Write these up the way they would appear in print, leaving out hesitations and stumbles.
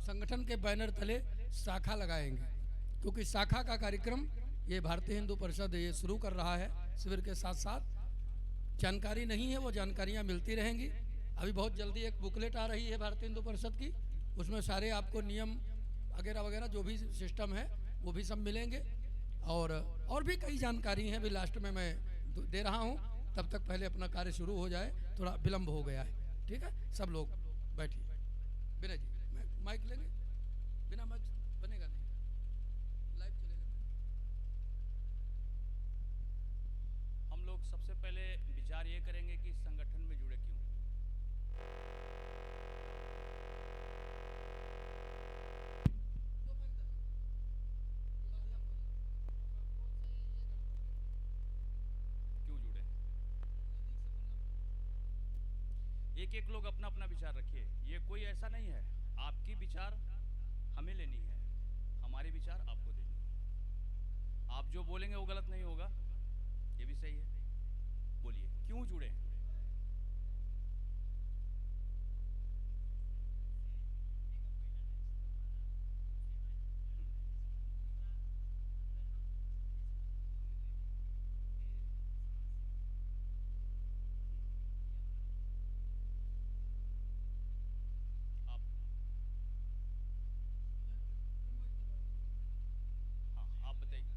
संगठन के बैनर तले शाखा लगाएंगे, क्योंकि शाखा का कार्यक्रम ये भारतीय हिंदू परिषद ये शुरू कर रहा है। शिविर के साथ साथ जानकारी नहीं है, वो जानकारियाँ मिलती रहेंगी। अभी बहुत जल्दी एक बुकलेट आ रही है भारतीय हिंदू परिषद की, उसमें सारे आपको नियम वगैरह वगैरह जो भी सिस्टम है वो भी सब मिलेंगे। और भी कई जानकारी हैं, अभी लास्ट में मैं दे रहा हूँ। तब तक पहले अपना कार्य शुरू हो जाए, थोड़ा विलम्ब हो गया है। ठीक है, सब लोग बैठिए। विनय जी माइक लेंगे, बिना माइक बनेगा नहीं, लाइव चलेगा। हम लोग सबसे पहले विचार ये करेंगे कि संगठन में जुड़े क्यों। क्यों जुड़े, एक एक लोग अपना अपना विचार रखिए। ये कोई ऐसा नहीं है, आपकी विचार हमें लेनी है, हमारे विचार आपको देनी है। आप जो बोलेंगे वो गलत नहीं होगा, ये भी सही है। बोलिए क्यों जुड़े। आप बताइए।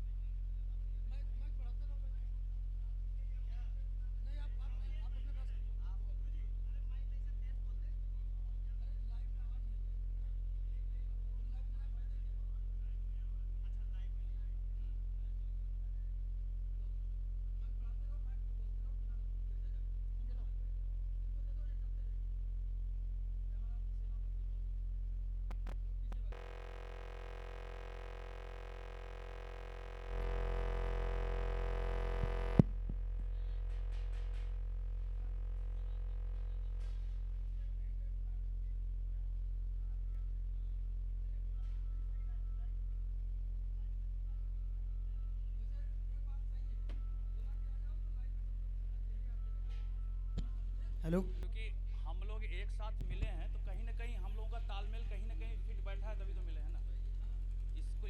हेलो। क्योंकि हम लोग एक साथ मिले हैं तो कहीं ना कहीं हम लोगों का तालमेल कहीं ना कहीं फिट बैठा है, तभी तो मिले हैं ना।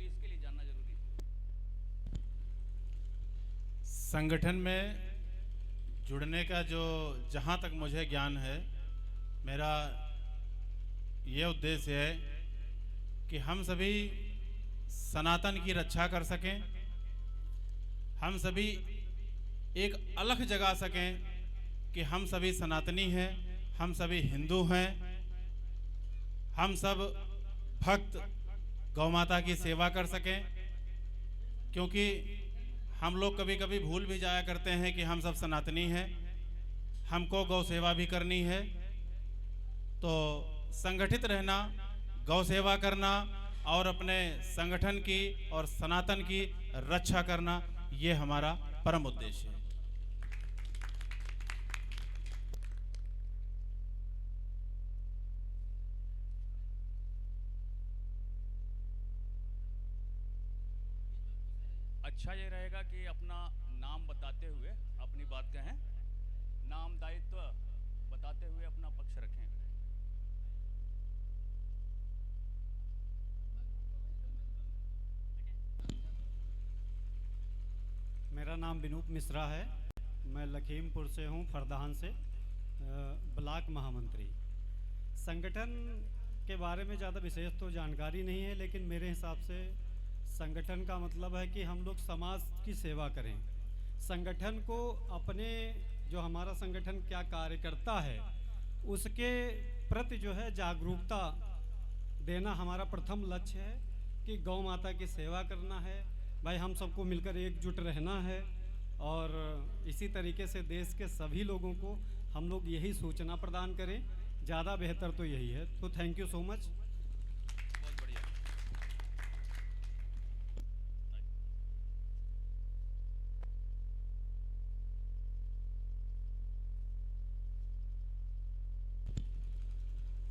इसके लिए जानना जरूरी है। संगठन में जुड़ने का जो जहाँ तक मुझे ज्ञान है, मेरा ये उद्देश्य है कि हम सभी सनातन की रक्षा कर सकें, हम सभी एक अलख जगा सकें कि हम सभी सनातनी हैं, हम सभी हिंदू हैं, हम सब भक्त गौ माता की सेवा कर सकें। क्योंकि हम लोग कभी कभी भूल भी जाया करते हैं कि हम सब सनातनी हैं, हमको गौ सेवा भी करनी है। तो संगठित रहना, गौ सेवा करना और अपने संगठन की और सनातन की रक्षा करना, ये हमारा परम उद्देश्य है। अच्छा ये रहेगा कि अपना नाम बताते हुए अपनी बात कहें, नाम दायित्व बताते हुए अपना पक्ष रखें। मेरा नाम विनूप मिश्रा है, मैं लखीमपुर से हूँ, फरदान से, ब्लॉक महामंत्री। संगठन के बारे में ज़्यादा विशेष तो जानकारी नहीं है, लेकिन मेरे हिसाब से संगठन का मतलब है कि हम लोग समाज की सेवा करें। संगठन को अपने जो हमारा संगठन क्या कार्य करता है उसके प्रति जो है जागरूकता देना हमारा प्रथम लक्ष्य है कि गौ माता की सेवा करना है। भाई हम सबको मिलकर एकजुट रहना है और इसी तरीके से देश के सभी लोगों को हम लोग यही सूचना प्रदान करें, ज़्यादा बेहतर तो यही है। तो थैंक यू सो मच। बहुत बढ़िया।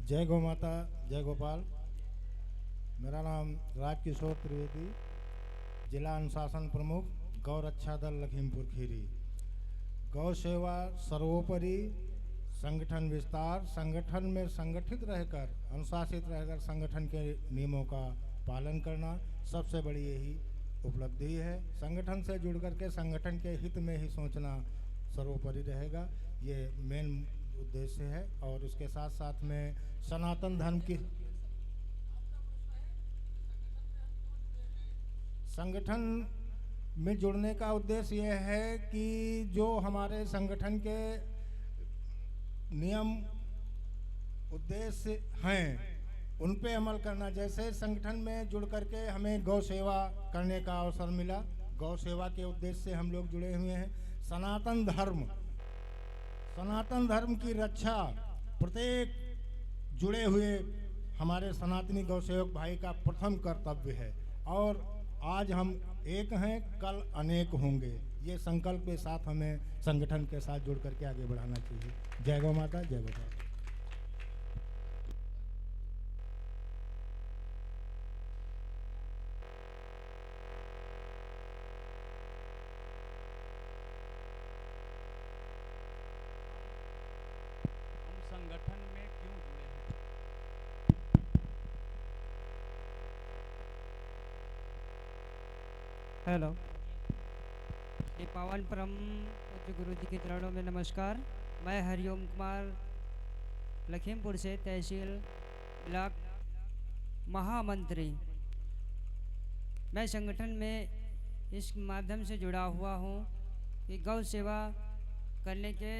जय गौ माता, जय गोपाल। मेरा नाम राजकिशोर त्रिवेदी, जिला अनुशासन प्रमुख, गौ रक्षा दल लखीमपुर खीरी। गौ सेवा सर्वोपरि संगठन विस्तार, संगठन में संगठित रहकर, अनुशासित रहकर संगठन के नियमों का पालन करना सबसे बड़ी यही उपलब्धि है। संगठन से जुड़ करके संगठन के हित में ही सोचना सर्वोपरि रहेगा, ये मेन उद्देश्य है। और उसके साथ साथ में सनातन धर्म की संगठन में जुड़ने का उद्देश्य यह है कि जो हमारे संगठन के नियम उद्देश्य हैं उन पे अमल करना। जैसे संगठन में जुड़ करके हमें गौ सेवा करने का अवसर मिला, गौ सेवा के उद्देश्य से हम लोग जुड़े हुए हैं। सनातन धर्म की रक्षा प्रत्येक जुड़े हुए हमारे सनातनी गौ सेवक भाई का प्रथम कर्तव्य है। और आज हम एक हैं, कल अनेक होंगे, ये संकल्प के साथ हमें संगठन के साथ जुड़ करके आगे बढ़ाना चाहिए। जय गौ माता, जय गोपाल। हम संगठन में क्यों जुड़े हैं? हेलो, ये पावन परम पूज्य गुरु जी के चरणों में नमस्कार। मैं हरिओम कुमार लखीमपुर से तहसील ब्लॉक महामंत्री। मैं संगठन में इस माध्यम से जुड़ा हुआ हूँ कि गौ सेवा करने के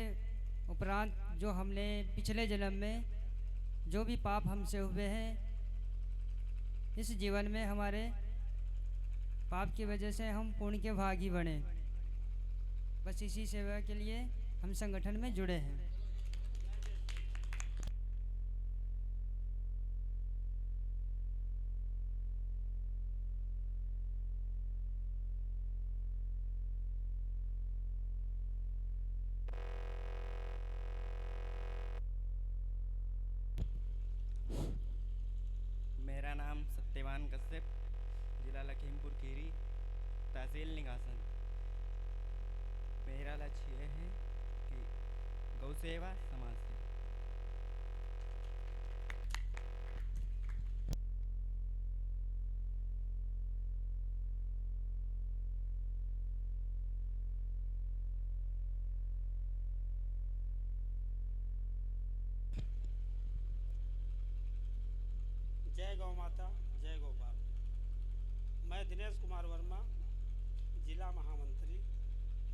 उपरांत जो हमने पिछले जन्म में जो भी पाप हमसे हुए हैं, इस जीवन में हमारे पाप की वजह से हम पुण्य के भागी बने। बस इसी सेवा के लिए हम संगठन में जुड़े हैं। मेरा नाम सत्यवान कश्यप, जिला लखीमपुर खीरी, तहसील निगासन। मेरा लक्ष्य यह है कि गौ सेवा समाज सेवा। जय गौ माता, जय गोपाल। मैं दिनेश कुमार वर्मा, जिला महामंत्री,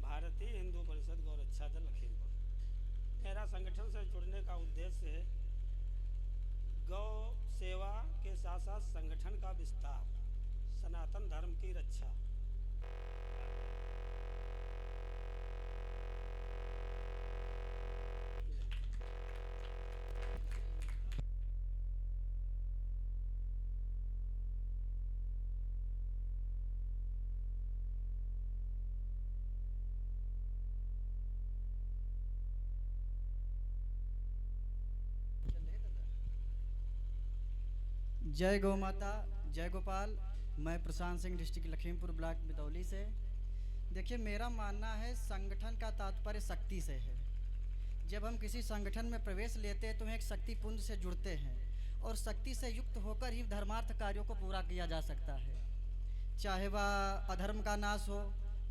भारतीय हिंदू परिषद गौरक्षा दल लखीमपुर। मेरा संगठन से जुड़ने का उद्देश्य है गौ सेवा के साथ साथ संगठन का विस्तार, सनातन धर्म की रक्षा। जय गौ माता, जय गोपाल। मैं प्रशांत सिंह, डिस्ट्रिक्ट लखीमपुर ब्लॉक बितौली से। देखिए, मेरा मानना है संगठन का तात्पर्य शक्ति से है। जब हम किसी संगठन में प्रवेश लेते हैं तो हम एक शक्ति पुंज से जुड़ते हैं और शक्ति से युक्त होकर ही धर्मार्थ कार्यों को पूरा किया जा सकता है। चाहे वह अधर्म का नाश हो,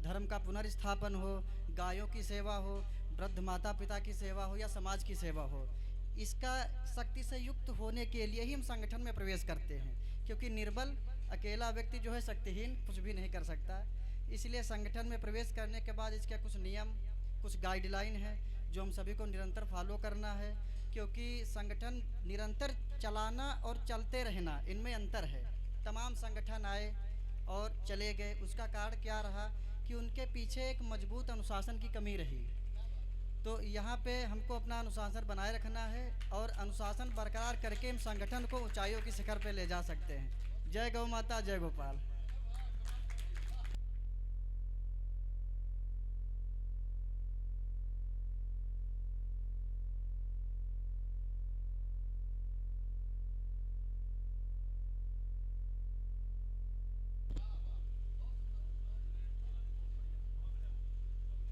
धर्म का पुनर्स्थापन हो, गायों की सेवा हो, वृद्ध माता पिता की सेवा हो या समाज की सेवा हो। इसका शक्ति से युक्त होने के लिए ही हम संगठन में प्रवेश करते हैं, क्योंकि निर्बल अकेला व्यक्ति जो है शक्तिहीन कुछ भी नहीं कर सकता। इसलिए संगठन में प्रवेश करने के बाद इसके कुछ नियम, कुछ गाइडलाइन है जो हम सभी को निरंतर फॉलो करना है, क्योंकि संगठन निरंतर चलाना और चलते रहना, इनमें अंतर है। तमाम संगठन आए और चले गए, उसका कारण क्या रहा कि उनके पीछे एक मजबूत अनुशासन की कमी रही। तो यहाँ पे हमको अपना अनुशासन बनाए रखना है और अनुशासन बरकरार करके हम संगठन को ऊंचाइयों की शिखर पे ले जा सकते हैं। जय गौ माता, जय गोपाल।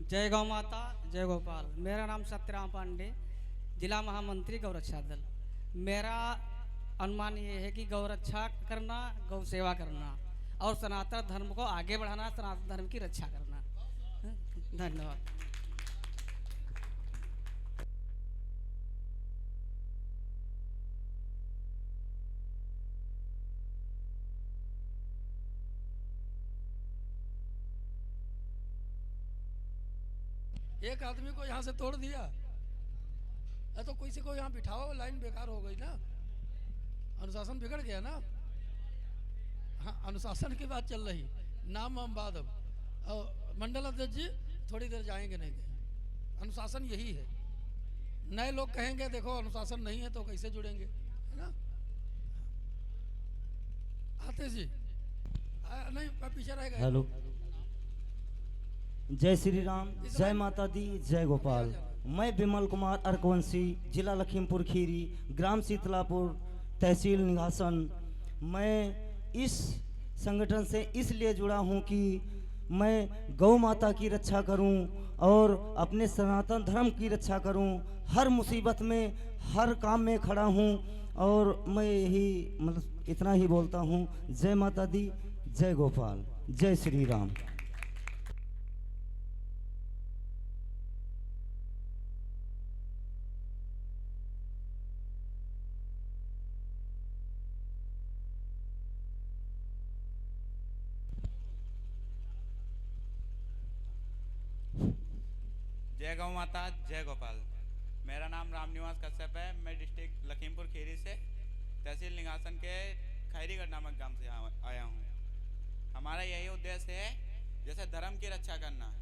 जय गौ माता, जय गोपाल। मेरा नाम सत्यराम पांडे, जिला महामंत्री गौरक्षा दल। मेरा अनुमान ये है कि गौरक्षा करना, गौ सेवा करना और सनातन धर्म को आगे बढ़ाना, सनातन धर्म की रक्षा करना। धन्यवाद। एक आदमी को यहाँ से तोड़ दिया, तो किसी को यहाँ बिठाओ, लाइन बेकार हो गई ना, अनुशासन बिगड़ गया ना। हाँ, अनुशासन की बात चल रही, नाम हम बाद अब। और मंडल अध्यक्ष जी थोड़ी देर जाएंगे नहीं कहीं, अनुशासन यही है। नए लोग कहेंगे देखो अनुशासन नहीं है तो कैसे जुड़ेंगे, है ना। आते जी नहीं पीछे रहेगा। हेलो, जय श्री राम, जय माता दी, जय गोपाल। मैं विमल कुमार अर्कवंशी, जिला लखीमपुर खीरी, ग्राम शीतलापुर, तहसील निघासन। मैं इस संगठन से इसलिए जुड़ा हूं कि मैं गौ माता की रक्षा करूं और अपने सनातन धर्म की रक्षा करूं। हर मुसीबत में, हर काम में खड़ा हूं और मैं यही मतलब इतना ही बोलता हूं। जय माता दी, जय गोपाल, जय श्री राम। जय गौ माता, जय गोपाल। मेरा नाम रामनिवास कश्यप है। मैं डिस्ट्रिक्ट लखीमपुर खीरी से तहसील निघासन के खैरीगढ़ नामक गांव से आया हूँ। हमारा यही उद्देश्य है, जैसे धर्म की रक्षा करना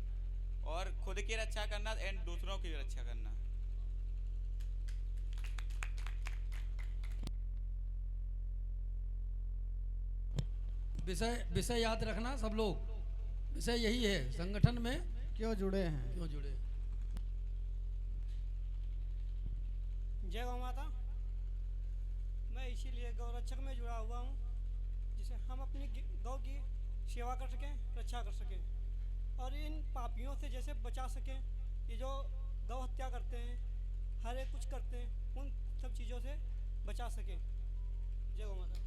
और खुद की रक्षा करना एंड दूसरों की रक्षा करना। विषय याद रखना सब लोग। विषय यही है, संगठन में क्यों जुड़े हैं। क्यों जुड़े। जय गौ माता। मैं इसीलिए गौरक्षक में जुड़ा हुआ हूँ, जिसे हम अपनी गौ की सेवा कर सकें, रक्षा कर सकें और इन पापियों से जैसे बचा सकें। ये जो गौ हत्या करते हैं, हर एक कुछ करते हैं, उन सब चीज़ों से बचा सकें। जय गौ माता।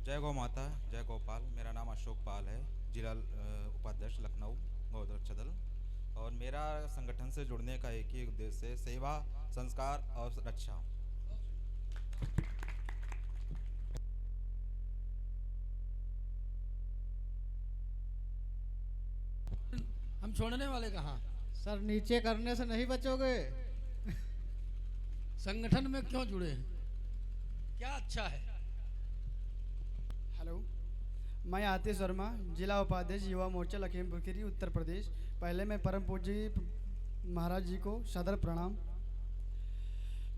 जय गौ माता, जय गोपाल। मेरा नाम अशोक पाल है, जिला उपाध्यक्ष लखनऊ गौरक्षा दल। और मेरा संगठन से जुड़ने का एक ही उद्देश्य है, सेवा, संस्कार और रक्षा। हम छोड़ने वाले कहाँ। सर नीचे करने से नहीं बचोगे। संगठन में क्यों जुड़े हैं, क्या अच्छा है। हेलो, मैं आतिश वर्मा, जिला उपाध्यक्ष युवा मोर्चा लखीमपुर खीरी उत्तर प्रदेश। पहले मैं परम पूज्य महाराज जी को सदर प्रणाम।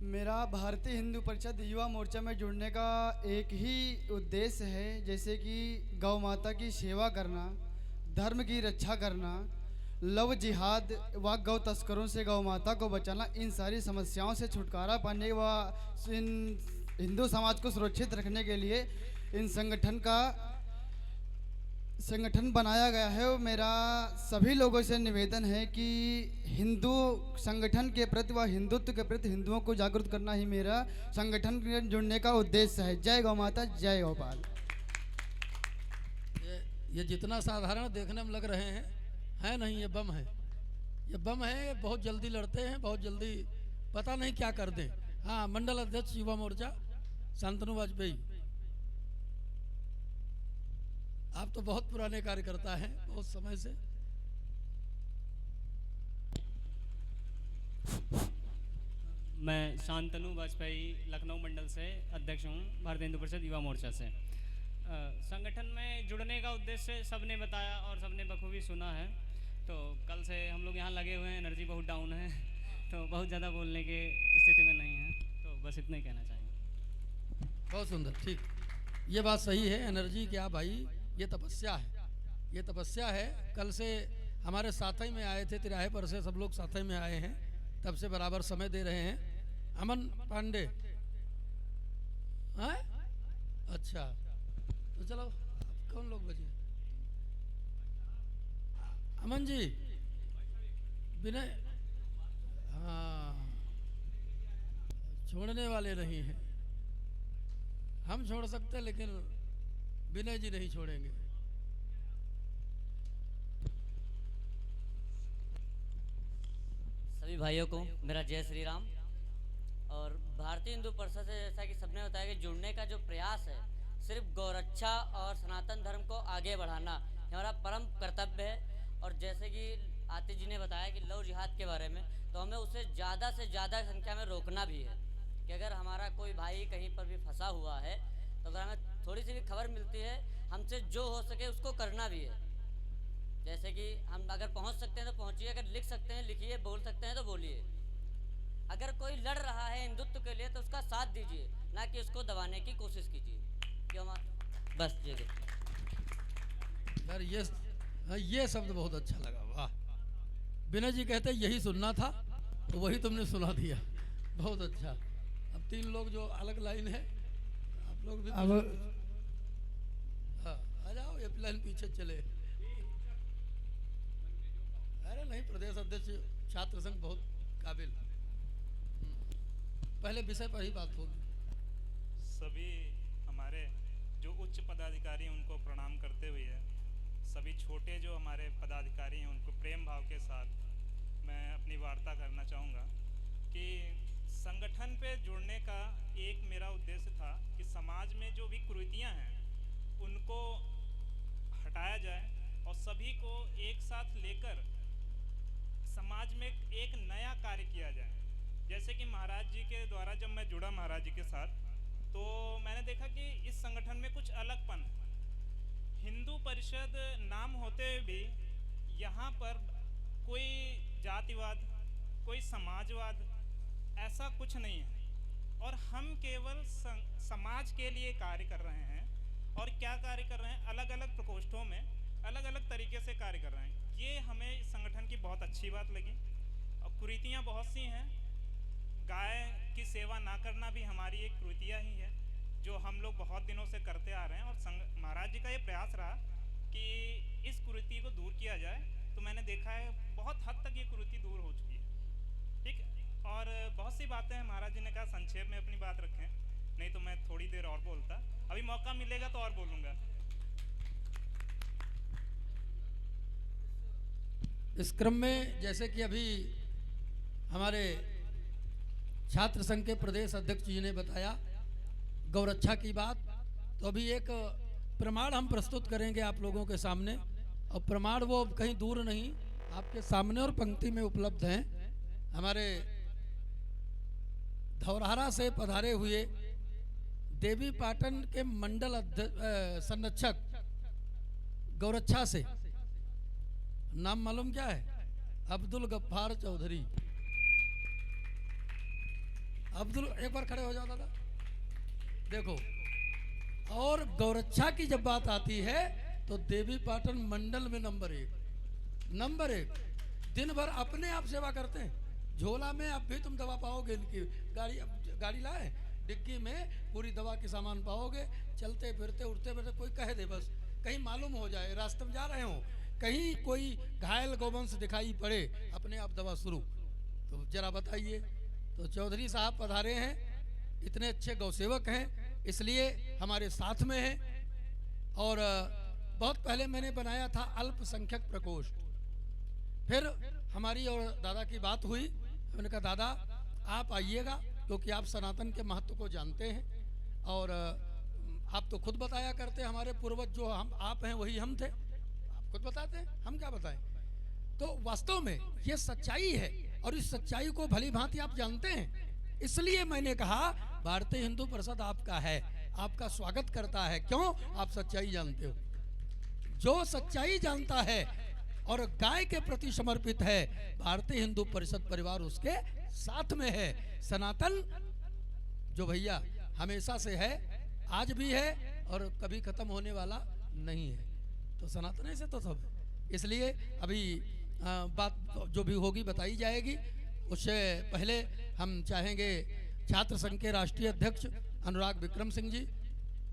मेरा भारतीय हिंदू परिषद युवा मोर्चा में जुड़ने का एक ही उद्देश्य है, जैसे कि गौ माता की सेवा करना, धर्म की रक्षा करना, लव जिहाद व गौ तस्करों से गौ माता को बचाना, इन सारी समस्याओं से छुटकारा पाने व इन हिंदू समाज को सुरक्षित रखने के लिए इन संगठन बनाया गया है। और मेरा सभी लोगों से निवेदन है कि हिंदू संगठन के प्रति व हिंदुत्व के प्रति हिंदुओं को जागरूक करना ही मेरा संगठन में जुड़ने का उद्देश्य है। जय गौ माता, जय गोपाल। ये जितना साधारण देखने में लग रहे हैं, है नहीं, ये बम है। ये बम है, ये बहुत जल्दी लड़ते हैं, बहुत जल्दी पता नहीं क्या कर दें। हाँ, मंडल अध्यक्ष युवा मोर्चा शांतनु वाजपेयी, आप तो बहुत पुराने कार्यकर्ता हैं, बहुत समय से। मैं शांतनु वाजपेयी लखनऊ मंडल से अध्यक्ष हूँ, भारतीय हिंदू परिषद युवा मोर्चा से। संगठन में जुड़ने का उद्देश्य सबने बताया और सबने बखूबी सुना है। तो कल से हम लोग यहाँ लगे हुए हैं, एनर्जी बहुत डाउन है, तो बहुत ज़्यादा बोलने की स्थिति में नहीं है, तो बस इतना ही कहना चाहेंगे। बहुत सुंदर, ठीक, ये बात सही है। एनर्जी क्या भाई, ये तपस्या है, ये तपस्या है। कल से हमारे साथ ही में आए थे, तिराहे पर से सब लोग साथ ही में आए हैं। तब से बराबर समय दे रहे हैं। अमन पांडे, हैं? अच्छा, तो चलो कौन लोग बचे? अमन जी, विनय, हाँ, छोड़ने वाले नहीं हैं। हम छोड़ सकते लेकिन विनय जी नहीं छोड़ेंगे। सभी भाइयों को मेरा जय श्री राम। और भारतीय हिंदू परिषद से जैसा कि सबने बताया कि जुड़ने का जो प्रयास है सिर्फ गौरक्षा और सनातन धर्म को आगे बढ़ाना हमारा परम कर्तव्य है। और जैसे कि आतिश जी ने बताया कि लव जिहाद के बारे में, तो हमें उसे ज़्यादा से ज़्यादा संख्या में रोकना भी है कि अगर हमारा कोई भाई कहीं पर भी फंसा हुआ है तो अगर हमें थोड़ी सी भी खबर मिलती है, हमसे जो हो सके उसको करना भी है। जैसे कि हम अगर पहुंच सकते हैं तो पहुंचिए, अगर लिख सकते हैं लिखिए, बोल सकते हैं तो बोलिए। अगर कोई लड़ रहा है हिंदुत्व के लिए तो उसका साथ दीजिए, ना कि उसको दबाने की कोशिश कीजिए। क्यों बस ये यार, ये शब्द बहुत अच्छा लगा, वाह। विनय जी कहते यही सुनना था तो वही तुमने सुना दिया, बहुत अच्छा। अब 3 लोग जो अलग लाइन है, आप लोग भी अब हाँ आ जाओ, ये लाइन पीछे चले। अरे नहीं, प्रदेश अध्यक्ष छात्र संघ बहुत काबिल। पहले विषय पर ही बात होगी। सभी हमारे जो उच्च पदाधिकारी हैं उनको प्रणाम करते हुए, सभी छोटे जो हमारे पदाधिकारी हैं उनको प्रेम भाव के साथ मैं अपनी वार्ता करना चाहूँगा कि संगठन पे जुड़ने का एक मेरा उद्देश्य था कि समाज में जो भी कुरीतियाँ हैं उनको हटाया जाए और सभी को एक साथ लेकर समाज में एक नया कार्य किया जाए। जैसे कि महाराज जी के द्वारा जब मैं जुड़ा महाराज जी के साथ, तो मैंने देखा कि इस संगठन में कुछ अलगपन है। हिंदू परिषद नाम होते हुए भी यहाँ पर कोई जातिवाद, कोई समाजवाद ऐसा कुछ नहीं है। और हम केवल समाज के लिए कार्य कर रहे हैं। और क्या कार्य कर रहे हैं? अलग अलग प्रकोष्ठों में अलग अलग तरीके से कार्य कर रहे हैं। ये हमें इस संगठन की बहुत अच्छी बात लगी। और कुरीतियाँ बहुत सी हैं। गाय की सेवा ना करना भी हमारी एक कुरीतियाँ ही है, जो हम लोग बहुत दिनों से करते आ रहे हैं। और महाराज जी का ये प्रयास रहा कि इस कुरीति को दूर किया जाए, तो मैंने देखा है बहुत हद तक ये कुरीति दूर हो चुकी है। ठीक, और बहुत सी बातें हैं महाराज जी ने कहा संक्षेप में अपनी बात रखें, नहीं तो मैं थोड़ी देर और बोलता। अभी मौका मिलेगा तो और बोलूँगा। इस क्रम में जैसे कि अभी हमारे छात्र संघ के प्रदेश अध्यक्ष जी ने बताया गौरक्षा की बात, तो अभी एक प्रमाण हम प्रस्तुत करेंगे आप लोगों के सामने। और प्रमाण वो कहीं दूर नहीं, आपके सामने और पंक्ति में उपलब्ध हैं। हमारे धौरहरा से पधारे हुए देवी पाटन के मंडल संरक्षक गौरक्षा से, नाम मालूम क्या है? अब्दुल गफ्फार चौधरी। अब्दुल, एक बार खड़े हो जाओ दादा। देखो, और गौरक्षा की जब बात आती है तो देवी पाटन मंडल में नंबर 1 दिन भर अपने आप सेवा करते हैं। झोला में अब भी तुम दवा पाओगे, इनकी गाड़ी लाए, डिग्गी में पूरी दवा के सामान पाओगे। चलते फिरते उठते बैठते कोई कह दे, बस कहीं मालूम हो जाए रास्ते में जा रहे हो, कहीं कोई घायल गौवंश दिखाई पड़े, अपने आप दवा शुरू। तो जरा बताइए। तो चौधरी साहब पधारे हैं, इतने अच्छे गौसेवक हैं, इसलिए हमारे साथ में हैं। और बहुत पहले मैंने बनाया था अल्पसंख्यक प्रकोष्ठ। फिर हमारी और दादा की बात हुई, मैंने कहा दादा आप आइएगा, क्योंकि आप सनातन के महत्व को जानते हैं। और आप तो खुद बताया करते, हमारे पूर्वज जो हम आप हैं वही हम थे, आप खुद बताते हैं, हम क्या बताएं। तो वास्तव में ये सच्चाई है, और इस सच्चाई को भली भांति आप जानते हैं। इसलिए मैंने कहा भारतीय हिंदू परिषद आपका है, आपका स्वागत करता है। क्यों? आप सच्चाई जानते हो। जो सच्चाई जानता है और गाय के प्रति समर्पित है, भारतीय हिंदू परिषद परिवार उसके साथ में है। सनातन जो भैया हमेशा से है, आज भी है और कभी खत्म होने वाला नहीं है। तो सनातन से तो सब, इसलिए अभी बात जो भी होगी बताई जाएगी। उससे पहले हम चाहेंगे छात्र संघ के राष्ट्रीय अध्यक्ष अनुराग विक्रम सिंह जी।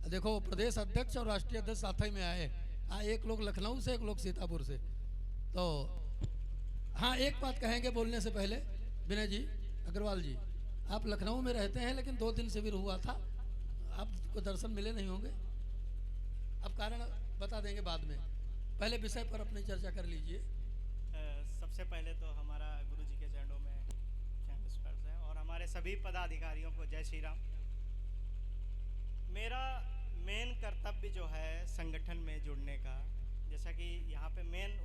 देखो, प्रदेश अध्यक्ष और राष्ट्रीय अध्यक्ष साथ ही में आए। एक लोग लखनऊ से, एक लोग सीतापुर से। तो हाँ, एक बात कहेंगे बोलने से पहले, विनय जी, अग्रवाल जी, आप लखनऊ में रहते हैं लेकिन 2 दिन शिविर हुआ था, आपको दर्शन मिले नहीं होंगे। अब कारण बता देंगे बाद में, पहले विषय पर अपनी चर्चा कर लीजिए। सबसे पहले तो हमारा गुरु जी के चरणों में नमस्कार है और हमारे सभी पदाधिकारियों को जय श्री राम। मेरा मेन कर्तव्य जो है संगठन में जुड़ने का, जैसा कि यहाँ पे मेन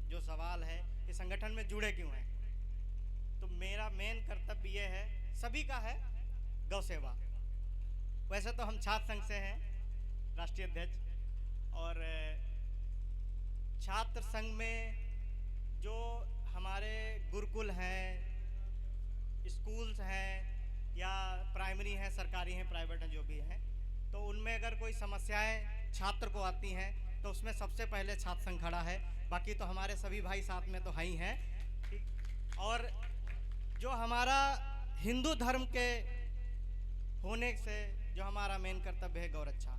जो सवाल है कि संगठन में जुड़े क्यों हैं, तो मेरा मेन कर्तव्य ये है, सभी का है, गौ सेवा। वैसे तो हम छात्र संघ से हैं, राष्ट्रीय अध्यक्ष, और छात्र संघ में जो हमारे गुरुकुल हैं, स्कूल्स हैं या प्राइमरी हैं, सरकारी हैं, प्राइवेट हैं, जो भी हैं, तो उनमें अगर कोई समस्याएं छात्र को आती हैं तो उसमें सबसे पहले छात्र संघ खड़ा है। बाकी तो हमारे सभी भाई साथ में तो हैं ही हैं। और जो हमारा हिंदू धर्म के होने से जो हमारा मेन कर्तव्य है गौरक्षा,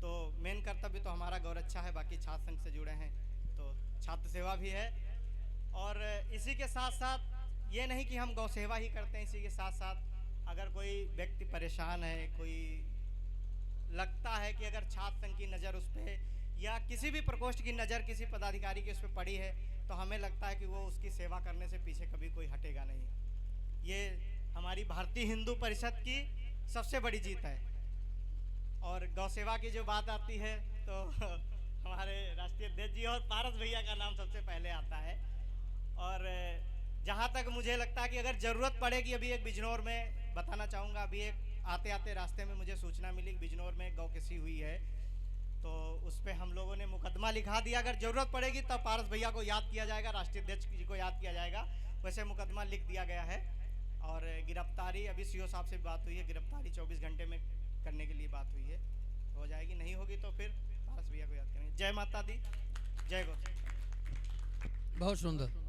तो मेन कर्तव्य तो हमारा गौरक्षा है। बाकी छात्र संघ से जुड़े हैं तो छात्र सेवा भी है। और इसी के साथ साथ ये नहीं कि हम गौ सेवा ही करते हैं, इसी के साथ साथ अगर कोई व्यक्ति परेशान है, कोई लगता है कि अगर छात्र संघ की नज़र उस पर या किसी भी प्रकोष्ठ की नज़र किसी पदाधिकारी की उस पर पड़ी है, तो हमें लगता है कि वो उसकी सेवा करने से पीछे कभी कोई हटेगा नहीं। ये हमारी भारतीय हिंदू परिषद की सबसे बड़ी जीत है। और गौ सेवा की जो बात आती है तो हमारे राष्ट्रीय अध्यक्ष जी और पारस भैया का नाम सबसे पहले आता है। और जहाँ तक मुझे लगता है कि अगर ज़रूरत पड़ेगी, अभी एक बिजनौर में बताना चाहूँगा, अभी एक आते आते रास्ते में मुझे सूचना मिली कि बिजनौर में गौ किसी हुई है, तो उस पर हम लोगों ने मुकदमा लिखा दिया। अगर ज़रूरत पड़ेगी तब पारस भैया को याद किया जाएगा, राष्ट्रीय अध्यक्ष जी को याद किया जाएगा। वैसे मुकदमा लिख दिया गया है और गिरफ्तारी अभी सीओ साहब से बात हुई है, गिरफ्तारी 24 घंटे में करने के लिए बात हुई है, हो जाएगी। नहीं होगी तो फिर पारस भैया को याद करेंगे। जय माता दी, जय गौ। बहुत सुंदर।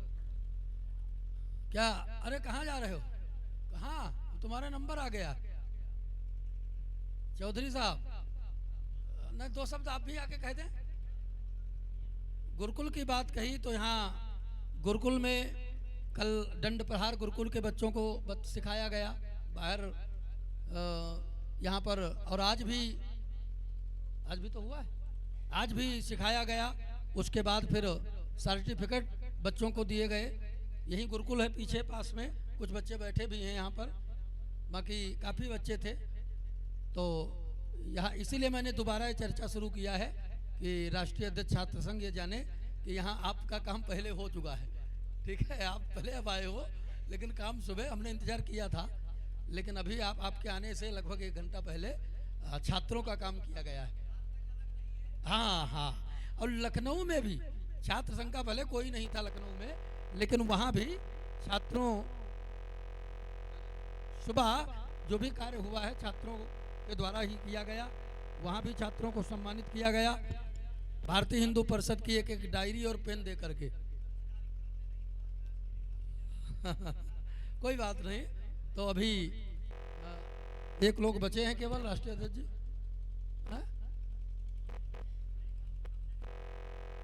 क्या, अरे कहाँ जा रहे हो? कहाँ? तुम्हारा नंबर आ गया। चौधरी साहब, नहीं 2 शब्द आप भी आके कह दें। गुरुकुल की बात कही तो यहाँ गुरुकुल में कल दंड प्रहार गुरुकुल के बच्चों को सिखाया गया बाहर यहाँ पर, और आज भी तो हुआ है, आज भी सिखाया गया। उसके बाद फिर सर्टिफिकेट बच्चों को दिए गए। यही गुरुकुल है पीछे पास में, कुछ बच्चे बैठे भी हैं यहाँ पर, बाकी काफ़ी बच्चे थे। तो यहाँ इसीलिए मैंने दोबारा ये चर्चा शुरू किया है कि राष्ट्रीय अध्यक्ष छात्र संघ ये जाने कि यहाँ आपका काम पहले हो चुका है। ठीक है, आप पहले अब आए हो, लेकिन काम सुबह हमने इंतज़ार किया था, लेकिन अभी आपके आने से लगभग 1 घंटा पहले छात्रों का काम किया गया है। हाँ हाँ, और लखनऊ में भी छात्र संघ का भले कोई नहीं था लखनऊ में, लेकिन वहाँ भी छात्रों सुबह जो भी कार्य हुआ है छात्रों के द्वारा ही किया गया। वहाँ भी छात्रों को सम्मानित किया गया भारतीय हिंदू परिषद की एक डायरी और पेन दे करके। कोई बात नहीं। तो अभी 1 लोग बचे हैं केवल, राष्ट्रीय अध्यक्ष जी। हाँ?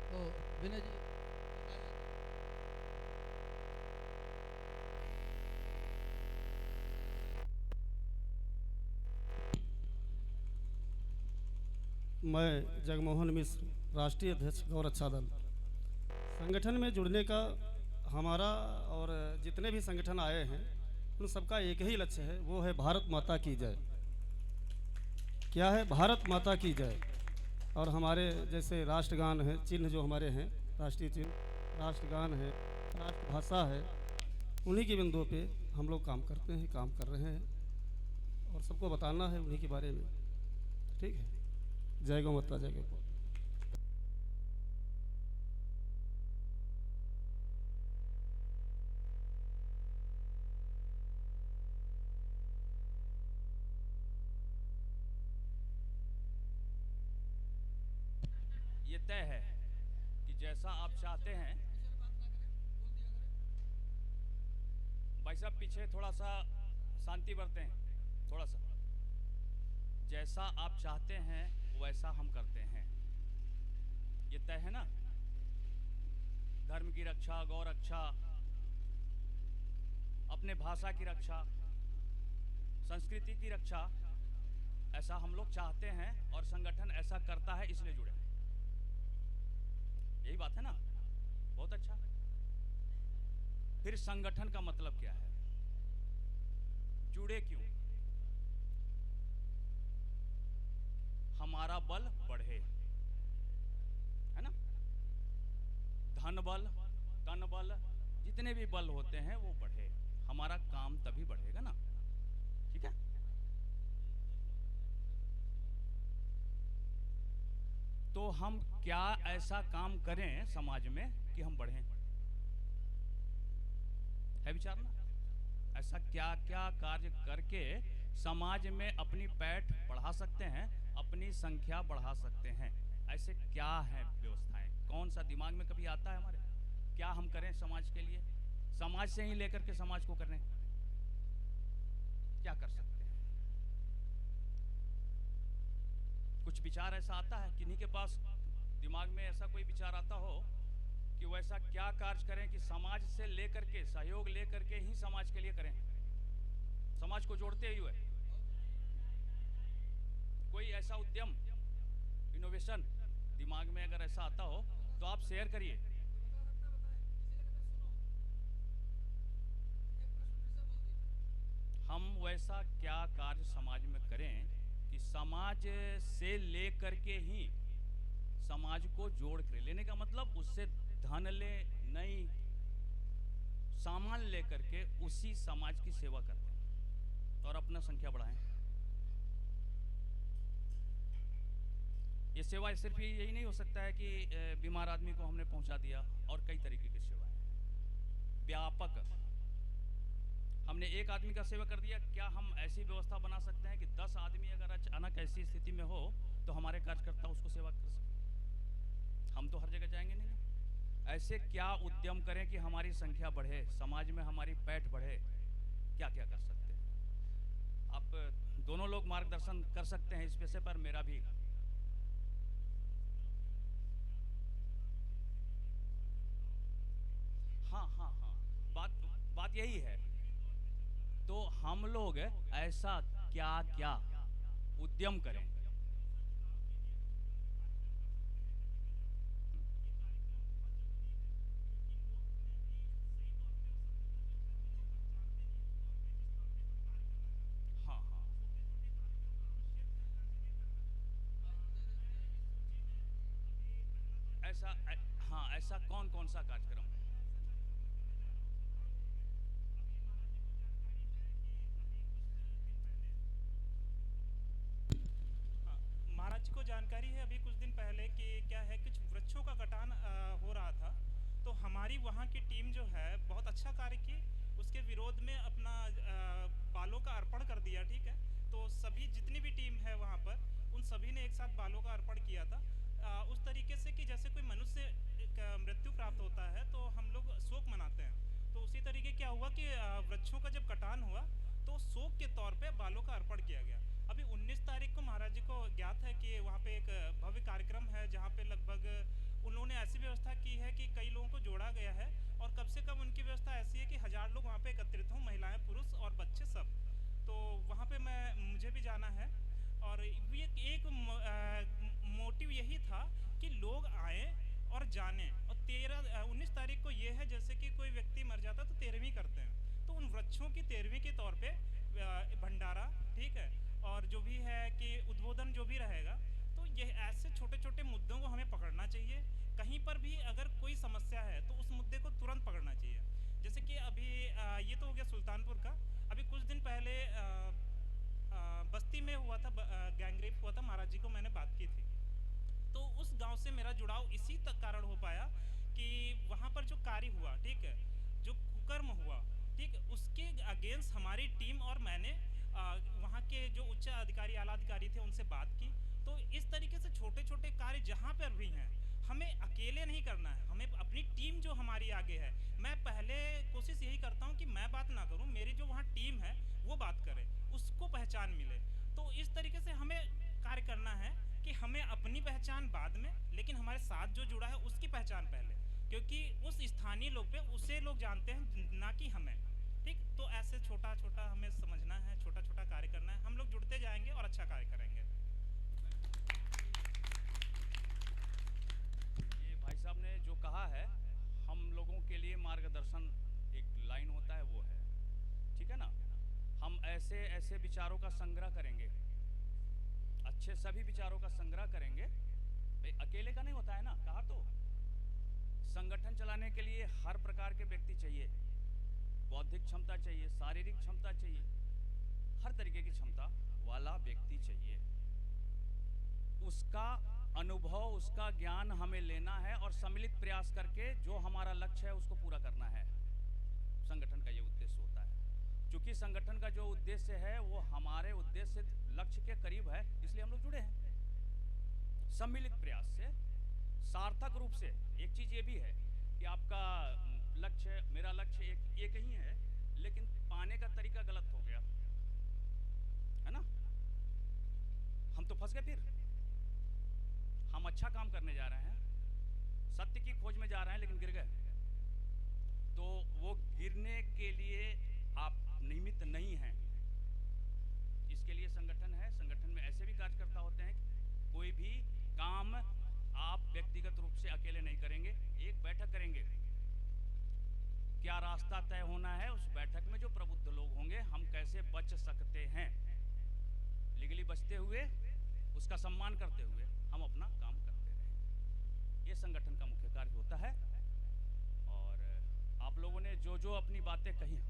तो विनय जी, मैं जगमोहन मिश्र, राष्ट्रीय अध्यक्ष गौरक्षा दल। संगठन में जुड़ने का हमारा और जितने भी संगठन आए हैं उन सबका एक ही लक्ष्य है, वो है भारत माता की जय। क्या है? भारत माता की जय। और हमारे जैसे राष्ट्रगान है, चिन्ह जो हमारे हैं, राष्ट्रीय चिन्ह, राष्ट्रगान है, राष्ट्रभाषा है, उन्हीं के बिंदुओं पे हम लोग काम करते हैं, काम कर रहे हैं और सबको बताना है उन्हीं के बारे में। ठीक है, जय गौ माता, जय गौ। ये तय है कि जैसा आप चाहते हैं भाई साहब पीछे थोड़ा सा शांति बरतें, थोड़ा सा। जैसा आप चाहते हैं वैसा हम करते हैं, ये तय है ना। धर्म की रक्षा, गौ रक्षा, अपने भाषा की रक्षा, संस्कृति की रक्षा, ऐसा हम लोग चाहते हैं और संगठन ऐसा करता है, इसलिए जुड़े। यही बात है ना, बहुत अच्छा। फिर संगठन का मतलब क्या है, जुड़े क्यों? हमारा बल बढ़े, है ना। धन बल, तन बल, जितने भी बल होते हैं वो बढ़े, हमारा काम तभी बढ़ेगा ना, ठीक है। तो हम क्या ऐसा काम करें समाज में कि हम बढ़ें, है विचार ना। ऐसा क्या क्या कार्य करके समाज में अपनी पैठ बढ़ा सकते हैं, अपनी संख्या बढ़ा सकते हैं, ऐसे क्या है व्यवस्थाएं, कौन सा दिमाग में कभी आता है हमारे? क्या हम करें समाज के लिए, समाज से ही लेकर के समाज को करने, क्या कर सकते हैं? कुछ विचार ऐसा आता है, किन्हीं के पास दिमाग में ऐसा कोई विचार आता हो कि वैसा क्या कार्य करें कि समाज से लेकर के, सहयोग लेकर के ही समाज के लिए करें, समाज को जोड़ते हुए कोई ऐसा उद्यम, इनोवेशन दिमाग में अगर ऐसा आता हो तो आप शेयर करिए। हम वैसा क्या कार्य समाज में करें कि समाज से लेकर के ही समाज को जोड़ कर, लेने का मतलब उससे धन ले नहीं, सामान लेकर के उसी समाज की सेवा करते हैं और अपना संख्या बढ़ाएं। ये सेवा सिर्फ यही नहीं हो सकता है कि बीमार आदमी को हमने पहुंचा दिया, और कई तरीके की सेवाएं हैं, व्यापक। हमने एक आदमी का सेवा कर दिया, क्या हम ऐसी व्यवस्था बना सकते हैं कि 10 आदमी अगर अचानक ऐसी स्थिति में हो तो हमारे कार्यकर्ता उसको सेवा कर सकें? हम तो हर जगह जाएंगे नहीं ना। ऐसे क्या उद्यम करें कि हमारी संख्या बढ़े, समाज में हमारी पैठ बढ़े, क्या क्या कर सकते हैं? आप दोनों लोग मार्गदर्शन कर सकते हैं इस विषय पर, मेरा भी। हाँ, बात यही है। तो हम लोग ऐसा क्या क्या उद्यम करें? ऐसा कौन कौन सा कार्यक्रम? महाराज जी को जानकारी है अभी कुछ दिन पहले कि क्या है, कुछ वृक्षों का कटान हो रहा था, तो हमारी वहाँ की टीम जो है बहुत अच्छा कार्य की, उसके विरोध में अपना बालों का अर्पण कर दिया, ठीक है। तो सभी जितनी भी टीम है वहाँ पर, उन सभी ने एक साथ बालों का अर्पण किया था, उस तरीके से कि जैसे कोई मनुष्य मृत्यु प्राप्त होता है तो हम लोग शोक मनाते हैं, तो उसी तरीके क्या हुआ कि वृक्षों का जब कटान हुआ तो शोक के तौर पे बालों का अर्पण किया गया। अभी 19 तारीख को महाराज जी को ज्ञात है कि वहाँ पे एक भव्य कार्यक्रम है जहाँ पे लगभग उन्होंने ऐसी व्यवस्था की है कि कई लोगों को जोड़ा गया है, और कम से कम उनकी व्यवस्था ऐसी है कि 1000 लोग वहाँ पे एकत्रित हों, महिलाएं, पुरुष और बच्चे सब। तो वहाँ पे मुझे भी जाना है, और ये एक मोटिव यही था कि लोग आए और जाने। और 19 तारीख को ये है जैसे कि कोई व्यक्ति मर जाता तो 13वीं करते हैं, तो उन वृक्षों की 13वीं के तौर पे भंडारा, ठीक है, और जो भी है कि उद्बोधन जो भी रहेगा, तो ये ऐसे छोटे छोटे मुद्दों को हमें पकड़ना चाहिए। कहीं पर भी अगर कोई समस्या है तो उस मुद्दे को तुरंत पकड़ना चाहिए। जैसे कि अभी ये तो हो गया सुल्तानपुर का, अभी कुछ दिन पहले बस्ती में हुआ था, गैंगरेप हुआ था, महाराज जी को मैंने बात की थी, तो उस गांव से मेरा जुड़ाव इसी तक कारण हो पाया कि वहाँ पर जो कार्य हुआ, ठीक है, जो कुकर्म हुआ, ठीक है, उसके अगेंस्ट हमारी टीम और मैंने वहाँ के जो उच्च अधिकारी, आला अधिकारी थे, उनसे बात की। तो इस तरीके से छोटे छोटे कार्य जहाँ पर भी हैं हमें अकेले नहीं करना है, हमें अपनी टीम जो हमारी आगे है, मैं पहले कोशिश यही करता हूँ कि मैं बात ना करूँ, मेरी जो वहाँ टीम है वो बात करे, उसको पहचान मिले। तो इस तरीके से हमें कार्य करना है कि हमें अपनी पहचान बाद में, लेकिन हमारे साथ जो जुड़ा है उसकी पहचान पहले, क्योंकि उस स्थानीय लोग पे उसे लोग जानते हैं, ना कि हमें। ठीक, तो ऐसे छोटा छोटा हमें समझना है, छोटा छोटा कार्य करना है, हम लोग जुड़ते जाएंगे और अच्छा कार्य करेंगे। ये भाई साहब ने जो कहा है, हम लोगों के लिए मार्गदर्शन एक लाइन होता है, वो है, ठीक है ना। हम ऐसे ऐसे विचारों का संग्रह करेंगे, अच्छे सभी विचारों का संग्रह करेंगे। भाई अकेले का नहीं होता है ना, कहा तो संगठन चलाने के लिए हर प्रकार के व्यक्ति चाहिए, बौद्धिक क्षमता चाहिए, शारीरिक क्षमता चाहिए, हर तरीके की क्षमता वाला व्यक्ति चाहिए। उसका अनुभव, उसका ज्ञान हमें लेना है और सम्मिलित प्रयास करके जो हमारा लक्ष्य है उसको पूरा करना है। संगठन का ये उद्देश्य होता है। चूंकि संगठन का जो उद्देश्य है वो हमारे उद्देश्य लक्ष्य के करीब है, इसलिए हम लोग जुड़े हैं। सम्मिलित प्रयास से, सार्थक रूप से। एक चीज ये भी है कि आपका लक्ष्य, मेरा लक्ष्य एक ही है, लेकिन पाने का तरीका गलत हो गया, है ना। हम तो फंस गए। फिर हम अच्छा काम करने जा रहे हैं, सत्य की खोज में जा रहे हैं, लेकिन गिर गए। तो वो गिरने के लिए आप निमित्त नहीं हैं। इसके लिए संगठन है। संगठन में ऐसे भी कार्यकर्ता होते हैं, कोई भी काम आप व्यक्तिगत रूप से अकेले नहीं करेंगे, एक बैठक करेंगे। क्या रास्ता तय होना है, उस बैठक में जो प्रबुद्ध लोग होंगे, हम कैसे बच सकते हैं, लीगली बचते हुए, उसका सम्मान करते हुए हम अपना काम करते रहेंगे। ये संगठन का मुख्य कार्य होता है। और आप लोगों ने जो जो अपनी बातें कही,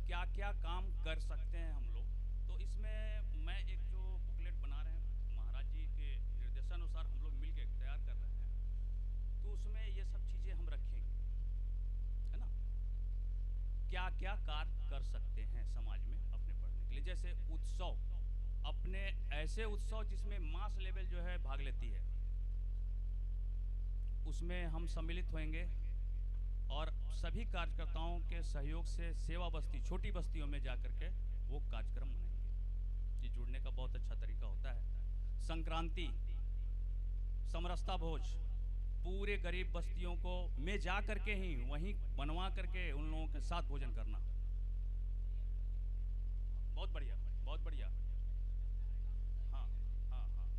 क्या क्या काम कर सकते हैं हम लोग, तो इसमें मैं एक जो बुकलेट बना रहे हैं, महाराज जी के निर्देशानुसार हम लोग मिलकर तैयार कर रहे हैं, तो उसमें ये सब चीज़ें हम रखेंगे, है ना। क्या क्या कार्य कर सकते हैं समाज में अपने पढ़ने के लिए, जैसे उत्सव, अपने ऐसे उत्सव जिसमें मास लेवल जो है भाग लेती है, उसमें हम सम्मिलित होंगे और सभी कार्यकर्ताओं के सहयोग से सेवा बस्ती, छोटी बस्तियों में जाकर के वो कार्यक्रम मनाएंगे। ये जुड़ने का बहुत अच्छा तरीका होता है। संक्रांति, समरसता भोज, पूरे गरीब बस्तियों को में जा करके ही वहीं बनवा करके उन लोगों के साथ भोजन करना, बहुत बढ़िया, बहुत बढ़िया। हाँ हाँ हाँ,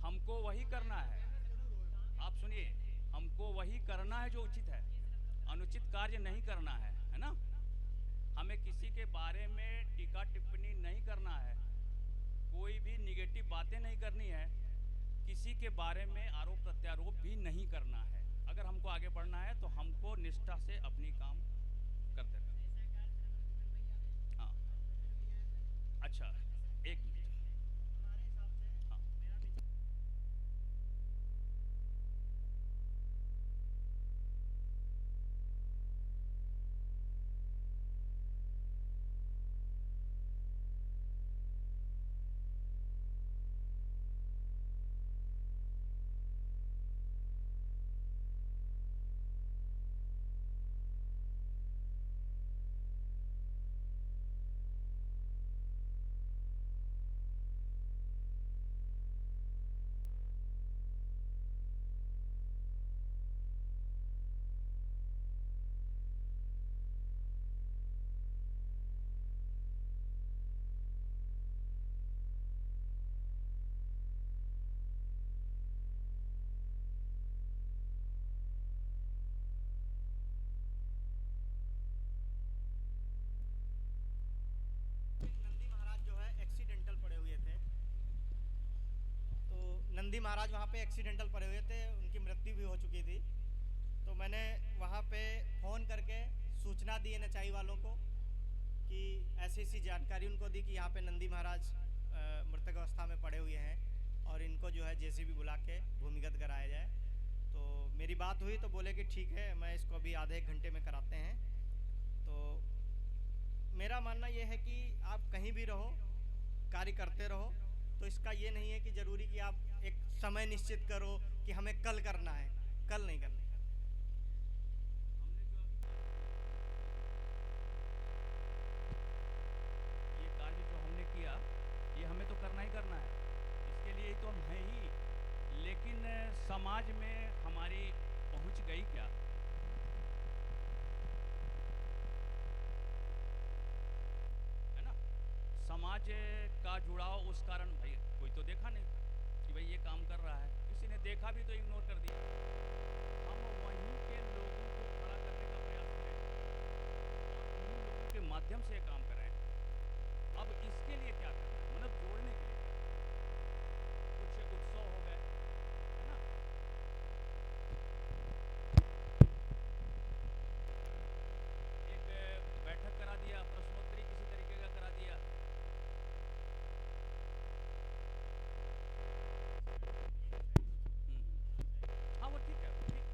हमको वही करना है। आप सुनिए, हमको वही करना है जो उचित है, अनुचित कार्य नहीं करना है ना। हमें किसी के बारे में टीका टिप्पणी नहीं करना है, कोई भी निगेटिव बातें नहीं करनी है, किसी के बारे में आरोप प्रत्यारोप भी नहीं करना है। अगर हमको आगे बढ़ना है तो हमको निष्ठा से अपनी काम करते रहना। हाँ, अच्छा, एक मिनट। महाराज वहाँ पे एक्सीडेंटल पड़े हुए थे, उनकी मृत्यु भी हो चुकी थी। तो मैंने वहाँ पे फ़ोन करके सूचना दी NHI वालों को कि ऐसी जानकारी उनको दी कि यहाँ पे नंदी महाराज मृतक अवस्था में पड़े हुए हैं और इनको जो है JCB बुला के भूमिगत कराया जाए। तो मेरी बात हुई तो बोले कि ठीक है, मैं इसको अभी आधे एक घंटे में कराते हैं। तो मेरा मानना ये है कि आप कहीं भी रहो, कार्य करते रहो, तो इसका ये नहीं है कि ज़रूरी कि आप एक समय निश्चित करो कि हमें कल करना है, कल नहीं करना। ये कार्य जो हमने किया ये हमें तो करना ही करना है, इसके लिए तो हम हैं ही, लेकिन समाज में हमारी पहुंच गई क्या? है ना, समाज का जुड़ाव उस कारण भाई कोई तो देखा नहीं कि भाई ये काम कर रहा है, किसी ने देखा भी तो इग्नोर कर दिया। हम वहीं के लोगों को खड़ा करने का प्रयास करें और उन्हीं लोगों के माध्यम से काम कराएं। अब इसके लिए क्या करना है, मतलब जोड़ने के लिए कुछ उत्सव हो गए, है ना, एक बैठक करा दिया, प्रश्नोत्तरी किसी तरीके का करा दिया, हाँ वो ठीक है, वो ठीक।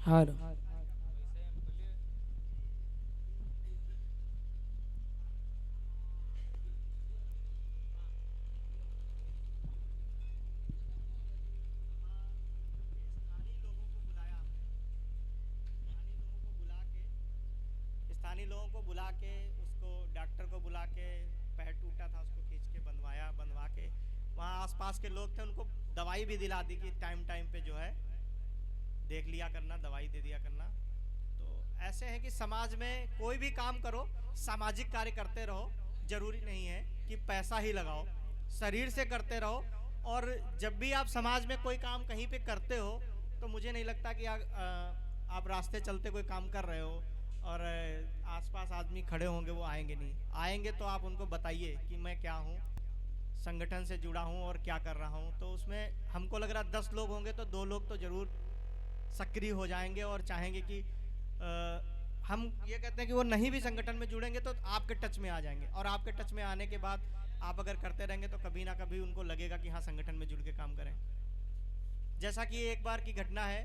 हाँ स्थानीय लोगों को बुला के उसको डॉक्टर को बुला के, पैर टूटा था उसको खींच के बनवा के वहाँ आसपास के लोग थे उनको दवाई भी दिला दी कि टाइम पे जो है देख लिया करना, दवाई दे दिया करना। तो ऐसे है कि समाज में कोई भी काम करो, सामाजिक कार्य करते रहो, जरूरी नहीं है कि पैसा ही लगाओ, शरीर से करते रहो। और जब भी आप समाज में कोई काम कहीं पे करते हो तो मुझे नहीं लगता कि आप रास्ते चलते कोई काम कर रहे हो और आसपास आदमी खड़े होंगे, वो आएंगे नहीं। आएंगे तो आप उनको बताइए कि मैं क्या हूँ, संगठन से जुड़ा हूँ और क्या कर रहा हूँ। तो उसमें हमको लग रहा 10 लोग होंगे तो 2 लोग तो ज़रूर सक्रिय हो जाएंगे और चाहेंगे कि हम ये कहते हैं कि वो नहीं भी संगठन में जुड़ेंगे तो आपके टच में आ जाएंगे। और आपके टच में आने के बाद आप अगर करते रहेंगे तो कभी ना कभी उनको लगेगा कि हाँ संगठन में जुड़ के काम करें। जैसा कि एक बार की घटना है,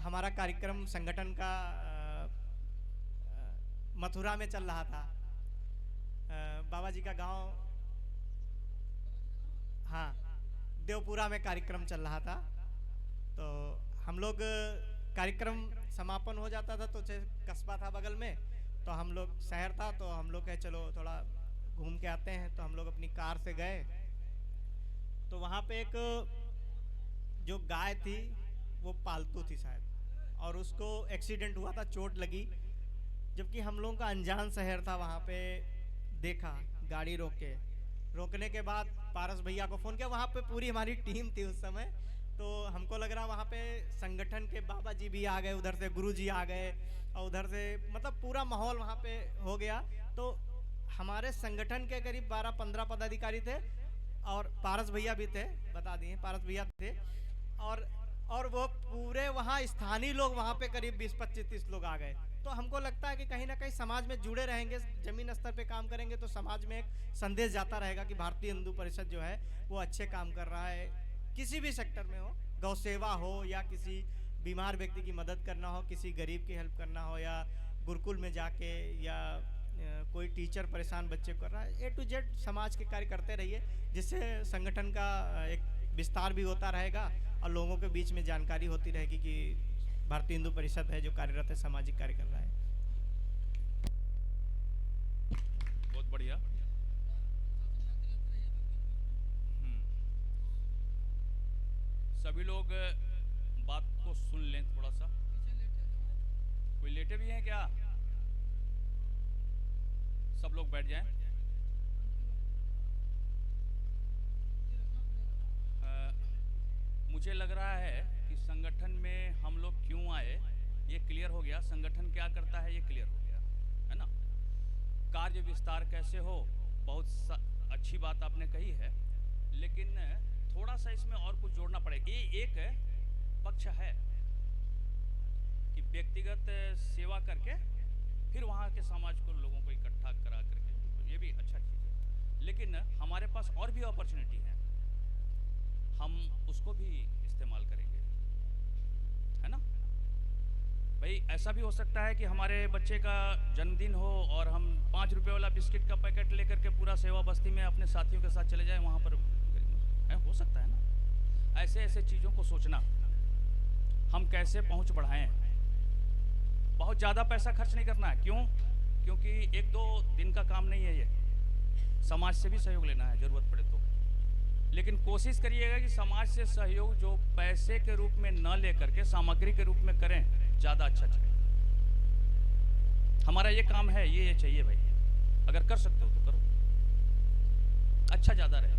हमारा कार्यक्रम संगठन का मथुरा में चल रहा था। बाबा जी का गांव, हाँ, देवपुरा में कार्यक्रम चल रहा था। तो हम लोग कार्यक्रम समापन हो जाता था तो कस्बा था बगल में, तो हम लोग शहर था तो हम लोग कहे चलो थोड़ा घूम के आते हैं। तो हम लोग अपनी कार से गए तो वहाँ पे एक जो गाय थी वो पालतू थी शायद, और उसको एक्सीडेंट हुआ था, चोट लगी। जबकि हम लोगों का अनजान शहर था, वहाँ पे देखा, गाड़ी रोकने के बाद पारस भैया को फ़ोन किया। वहाँ पे पूरी हमारी टीम थी उस समय, तो हमको लग रहा वहाँ पे संगठन के बाबा जी भी आ गए, उधर से गुरु जी आ गए और उधर से मतलब पूरा माहौल वहाँ पे हो गया। तो हमारे संगठन के करीब 12-15 पदाधिकारी थे और पारस भैया भी थे, बता दिए पारस भैया थे। और वो पूरे वहाँ स्थानीय लोग वहाँ पे करीब 20-25-30 लोग आ गए। तो हमको लगता है कि कहीं ना कहीं समाज में जुड़े रहेंगे, ज़मीन स्तर पे काम करेंगे तो समाज में एक संदेश जाता रहेगा कि भारतीय हिंदू परिषद जो है वो अच्छे काम कर रहा है। किसी भी सेक्टर में हो, गौ सेवा हो या किसी बीमार व्यक्ति की मदद करना हो, किसी गरीब की हेल्प करना हो या गुरुकुल में जाके या कोई टीचर परेशान बच्चे को कर रहा है, A to Z समाज के कार्य करते रहिए, जिससे संगठन का एक विस्तार भी होता रहेगा और लोगों के बीच में जानकारी होती रहेगी कि भारतीय हिंदू परिषद है जो कार्यरत है, सामाजिक कार्य कर रहा है। बहुत बढ़िया। सभी लोग बात को सुन लें थोड़ा सा। कोई लेटे भी हैं क्या? सब लोग बैठ जाएं। मुझे लग रहा है कि संगठन में हम लोग क्यों आए ये क्लियर हो गया, संगठन क्या करता है ये क्लियर हो गया, है ना। कार्य विस्तार कैसे हो, बहुत अच्छी बात आपने कही है, लेकिन थोड़ा सा इसमें और कुछ जोड़ना पड़ेगा। ये एक पक्ष है कि व्यक्तिगत सेवा करके फिर वहाँ के समाज को, लोगों को इकट्ठा करा करके, ये भी अच्छा चीज़ है, लेकिन हमारे पास और भी अपॉर्चुनिटी है, हम उसको भी इस्तेमाल करेंगे, है ना भाई। ऐसा भी हो सकता है कि हमारे बच्चे का जन्मदिन हो और हम 5 रुपए वाला बिस्किट का पैकेट लेकर के पूरा सेवा बस्ती में अपने साथियों के साथ चले जाएं, वहाँ पर हो सकता है ना। ऐसे ऐसे चीज़ों को सोचना, हम कैसे पहुँच बढ़ाएं। बहुत ज़्यादा पैसा खर्च नहीं करना है, क्यों? क्योंकि 1-2 दिन का काम नहीं है ये, समाज से भी सहयोग लेना है ज़रूरत पड़े तो। लेकिन कोशिश करिएगा कि समाज से सहयोग जो पैसे के रूप में न लेकर के सामग्री के रूप में करें, ज़्यादा अच्छा चले। हमारा ये काम है, ये चाहिए भाई, अगर कर सकते हो तो करो, अच्छा ज़्यादा रहे।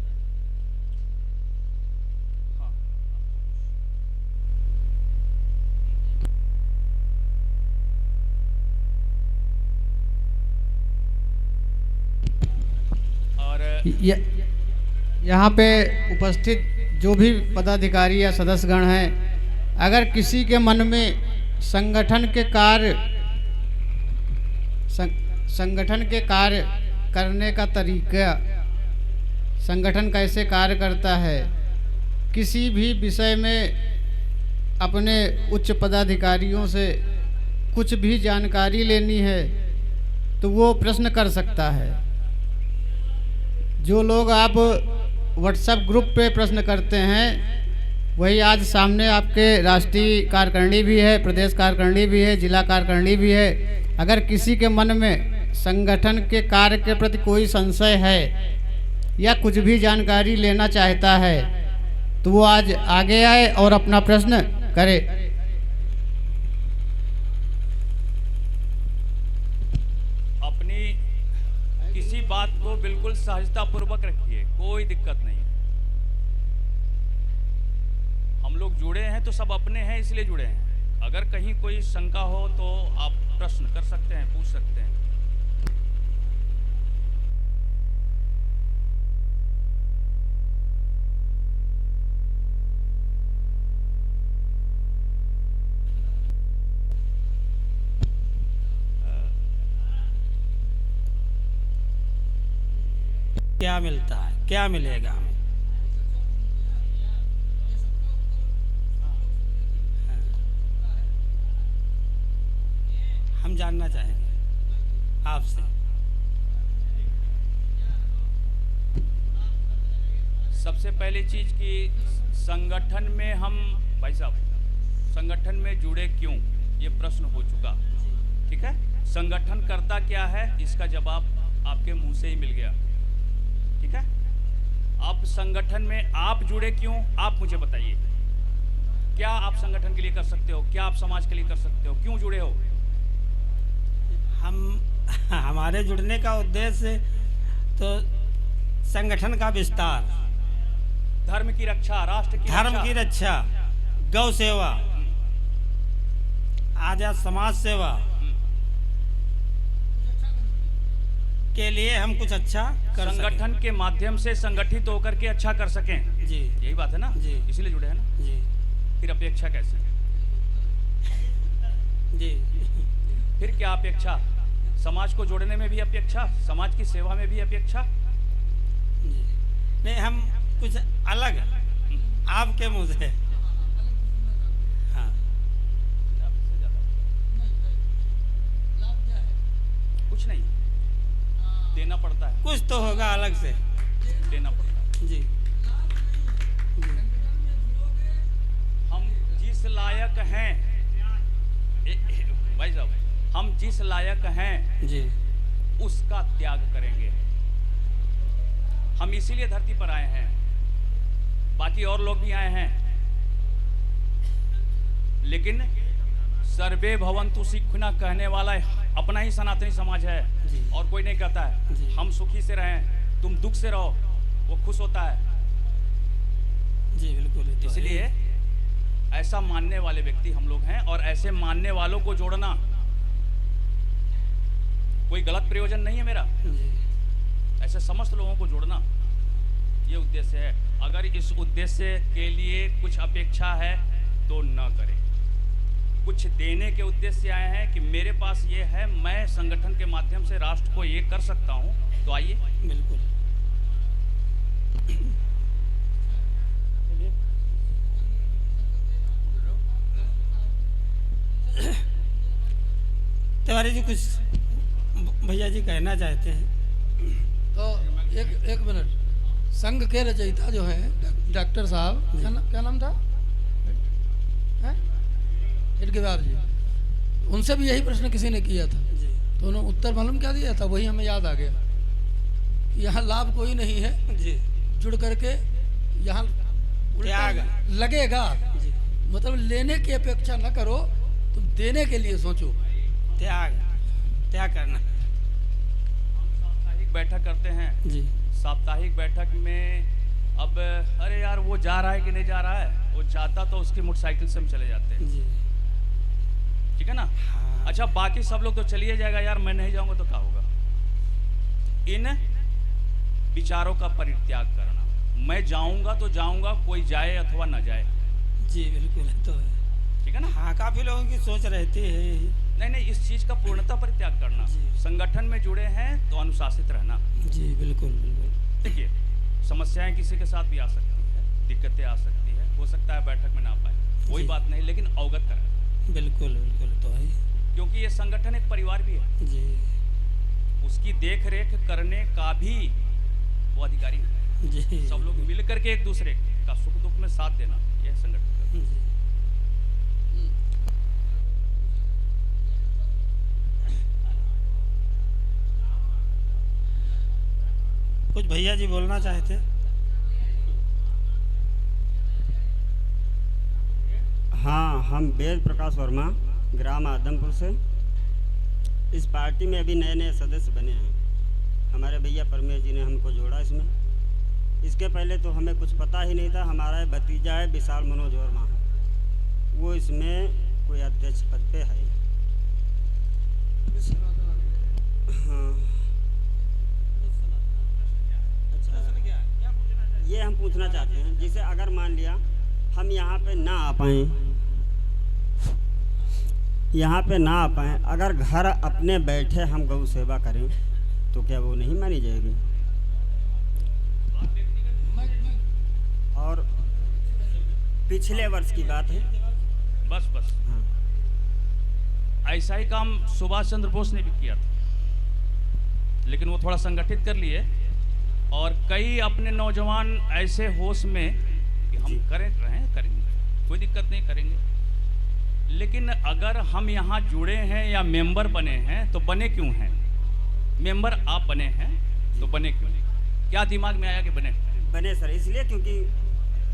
यहाँ पे उपस्थित जो भी पदाधिकारी या सदस्यगण हैं, अगर किसी के मन में संगठन के कार्य करने का तरीका, संगठन कैसे कार्य करता है, किसी भी विषय में अपने उच्च पदाधिकारियों से कुछ भी जानकारी लेनी है तो वो प्रश्न कर सकता है। जो लोग आप व्हाट्सएप ग्रुप पे प्रश्न करते हैं, वही आज सामने आपके राष्ट्रीय कार्यकारिणी भी है, प्रदेश कार्यकारिणी भी है, जिला कार्यकारिणी भी है। अगर किसी के मन में संगठन के कार्य के प्रति कोई संशय है या कुछ भी जानकारी लेना चाहता है तो वो आज आगे आए और अपना प्रश्न करे। किसी बात को बिल्कुल सहजतापूर्वक रखिए, कोई दिक्कत नहीं है। हम लोग जुड़े हैं तो सब अपने हैं, इसलिए जुड़े हैं। अगर कहीं कोई शंका हो तो आप प्रश्न कर सकते हैं, पूछ सकते हैं। क्या मिलता है, क्या मिलेगा हमें? हम जानना चाहेंगे आपसे। सबसे पहली चीज कि संगठन में हम, भाई साहब, संगठन में जुड़े क्यों, ये प्रश्न हो चुका, ठीक है। संगठन करता क्या है, इसका जवाब आपके मुंह से ही मिल गया, ठीक है। अब संगठन में आप जुड़े क्यों, आप मुझे बताइए। क्या आप संगठन के लिए कर सकते हो, क्या आप समाज के लिए कर सकते हो, क्यों जुड़े हो? हमारे जुड़ने का उद्देश्य तो संगठन का विस्तार, धर्म की रक्षा, राष्ट्र की धर्म की रक्षा, गौ सेवा, आजा समाज सेवा के लिए हम कुछ अच्छा कर संगठन के माध्यम से संगठित होकर के अच्छा कर सकें। जी, यही बात है ना जी, इसीलिए जुड़े हैं ना जी। फिर अपेक्षा कैसे जी? फिर क्या अपेक्षा? समाज को जोड़ने में भी अपेक्षा, समाज की सेवा में भी अपेक्षा। नहीं, हम कुछ अलग आपके मुंह से। हाँ, अलग से देना पड़ता है। जी हम जिस लायक हैं भाई साहब, हम जिस लायक हैं जी उसका त्याग करेंगे। हम इसीलिए धरती पर आए हैं, बाकी और लोग भी आए हैं, लेकिन सर्वे भवन्तु सुखिनः कहने वाला अपना ही सनातनी समाज है और कोई नहीं कहता है हम सुखी से रहें, तुम दुख से रहो, वो खुश होता है। जी बिल्कुल। तो इसलिए ऐसा मानने वाले व्यक्ति हम लोग हैं, और ऐसे मानने वालों को जोड़ना कोई गलत प्रयोजन नहीं है मेरा, ऐसे समस्त लोगों को जोड़ना ये उद्देश्य है। अगर इस उद्देश्य के लिए कुछ अपेक्षा है तो न करें। कुछ देने के उद्देश्य से आए हैं कि मेरे पास ये है, मैं संगठन के माध्यम से राष्ट्र को ये कर सकता हूं, तो आइए। बिल्कुल। तिवारी जी कुछ भैया जी कहना चाहते हैं। तो एक मिनट, संघ के रचयिता जो हैं डॉक्टर साहब, क्या नाम था, इटकीवार जी, उनसे भी यही प्रश्न किसी ने किया था, तो उन्होंने उत्तर मालूम क्या दिया था, वही हमें याद आ गया कि यहाँ लाभ कोई नहीं है जी, जुड़ करके यहाँ त्याग लगेगा, मतलब लेने की अपेक्षा न करो, तुम देने के लिए सोचो। त्याग करना। साप्ताहिक बैठक करते हैं जी, साप्ताहिक बैठक में अब अरे यार वो जा रहा है कि नहीं जा रहा है, वो चाहता तो उसकी मोटरसाइकिल से हम चले जाते हैं, ठीक है ना। अच्छा बाकी सब लोग तो चलिए जाएगा, यार मैं नहीं जाऊंगा तो क्या होगा। इन विचारों का परित्याग करना, मैं जाऊंगा तो जाऊंगा, कोई जाए अथवा न जाए। जी बिल्कुल, तो है, ठीक है ना। हाँ, काफी लोगों की सोच रहती है। नहीं, इस चीज का पूर्णतः परित्याग करना। संगठन में जुड़े हैं तो अनुशासित रहना। जी बिल्कुल बिल्कुल। देखिए समस्याएं किसी के साथ भी आ सकती है, दिक्कतें आ सकती है, हो सकता है बैठक में ना पाए, कोई बात नहीं, लेकिन अवगत कराएं। बिल्कुल बिल्कुल, तो है, क्योंकि ये संगठन एक परिवार भी है जी, उसकी देख रेख करने का भी वो अधिकारी है जी। सब लोग मिल करके एक दूसरे का सुख दुख में साथ देना, यह संगठन का। कुछ भैया जी बोलना चाहते। हाँ, हम वेद प्रकाश वर्मा, ग्राम आदमपुर से। इस पार्टी में अभी नए नए सदस्य बने हैं। हमारे भैया परमेश जी ने हमको जोड़ा इसमें। इसके पहले तो हमें कुछ पता ही नहीं था। हमारा भतीजा है विशाल मनोज वर्मा, वो इसमें कोई अध्यक्ष पद पे है। हाँ, अच्छा, ये हम पूछना चाहते हैं, जैसे अगर मान लिया हम यहाँ पे ना आ पाएँ, अगर घर अपने बैठे हम गौ सेवा करें तो क्या वो नहीं मानी जाएगी? और पिछले वर्ष की बात है, बस हाँ। ऐसा ही काम सुभाष चंद्र बोस ने भी किया था, लेकिन वो थोड़ा संगठित कर लिए, और कई अपने नौजवान ऐसे होश में कि हम करेंगे, कोई दिक्कत नहीं, करेंगे। लेकिन अगर हम यहाँ जुड़े हैं या मेंबर बने हैं तो बने क्यों हैं? मेंबर आप बने हैं तो बने क्यों? क्या दिमाग में आया कि बने सर? इसलिए क्योंकि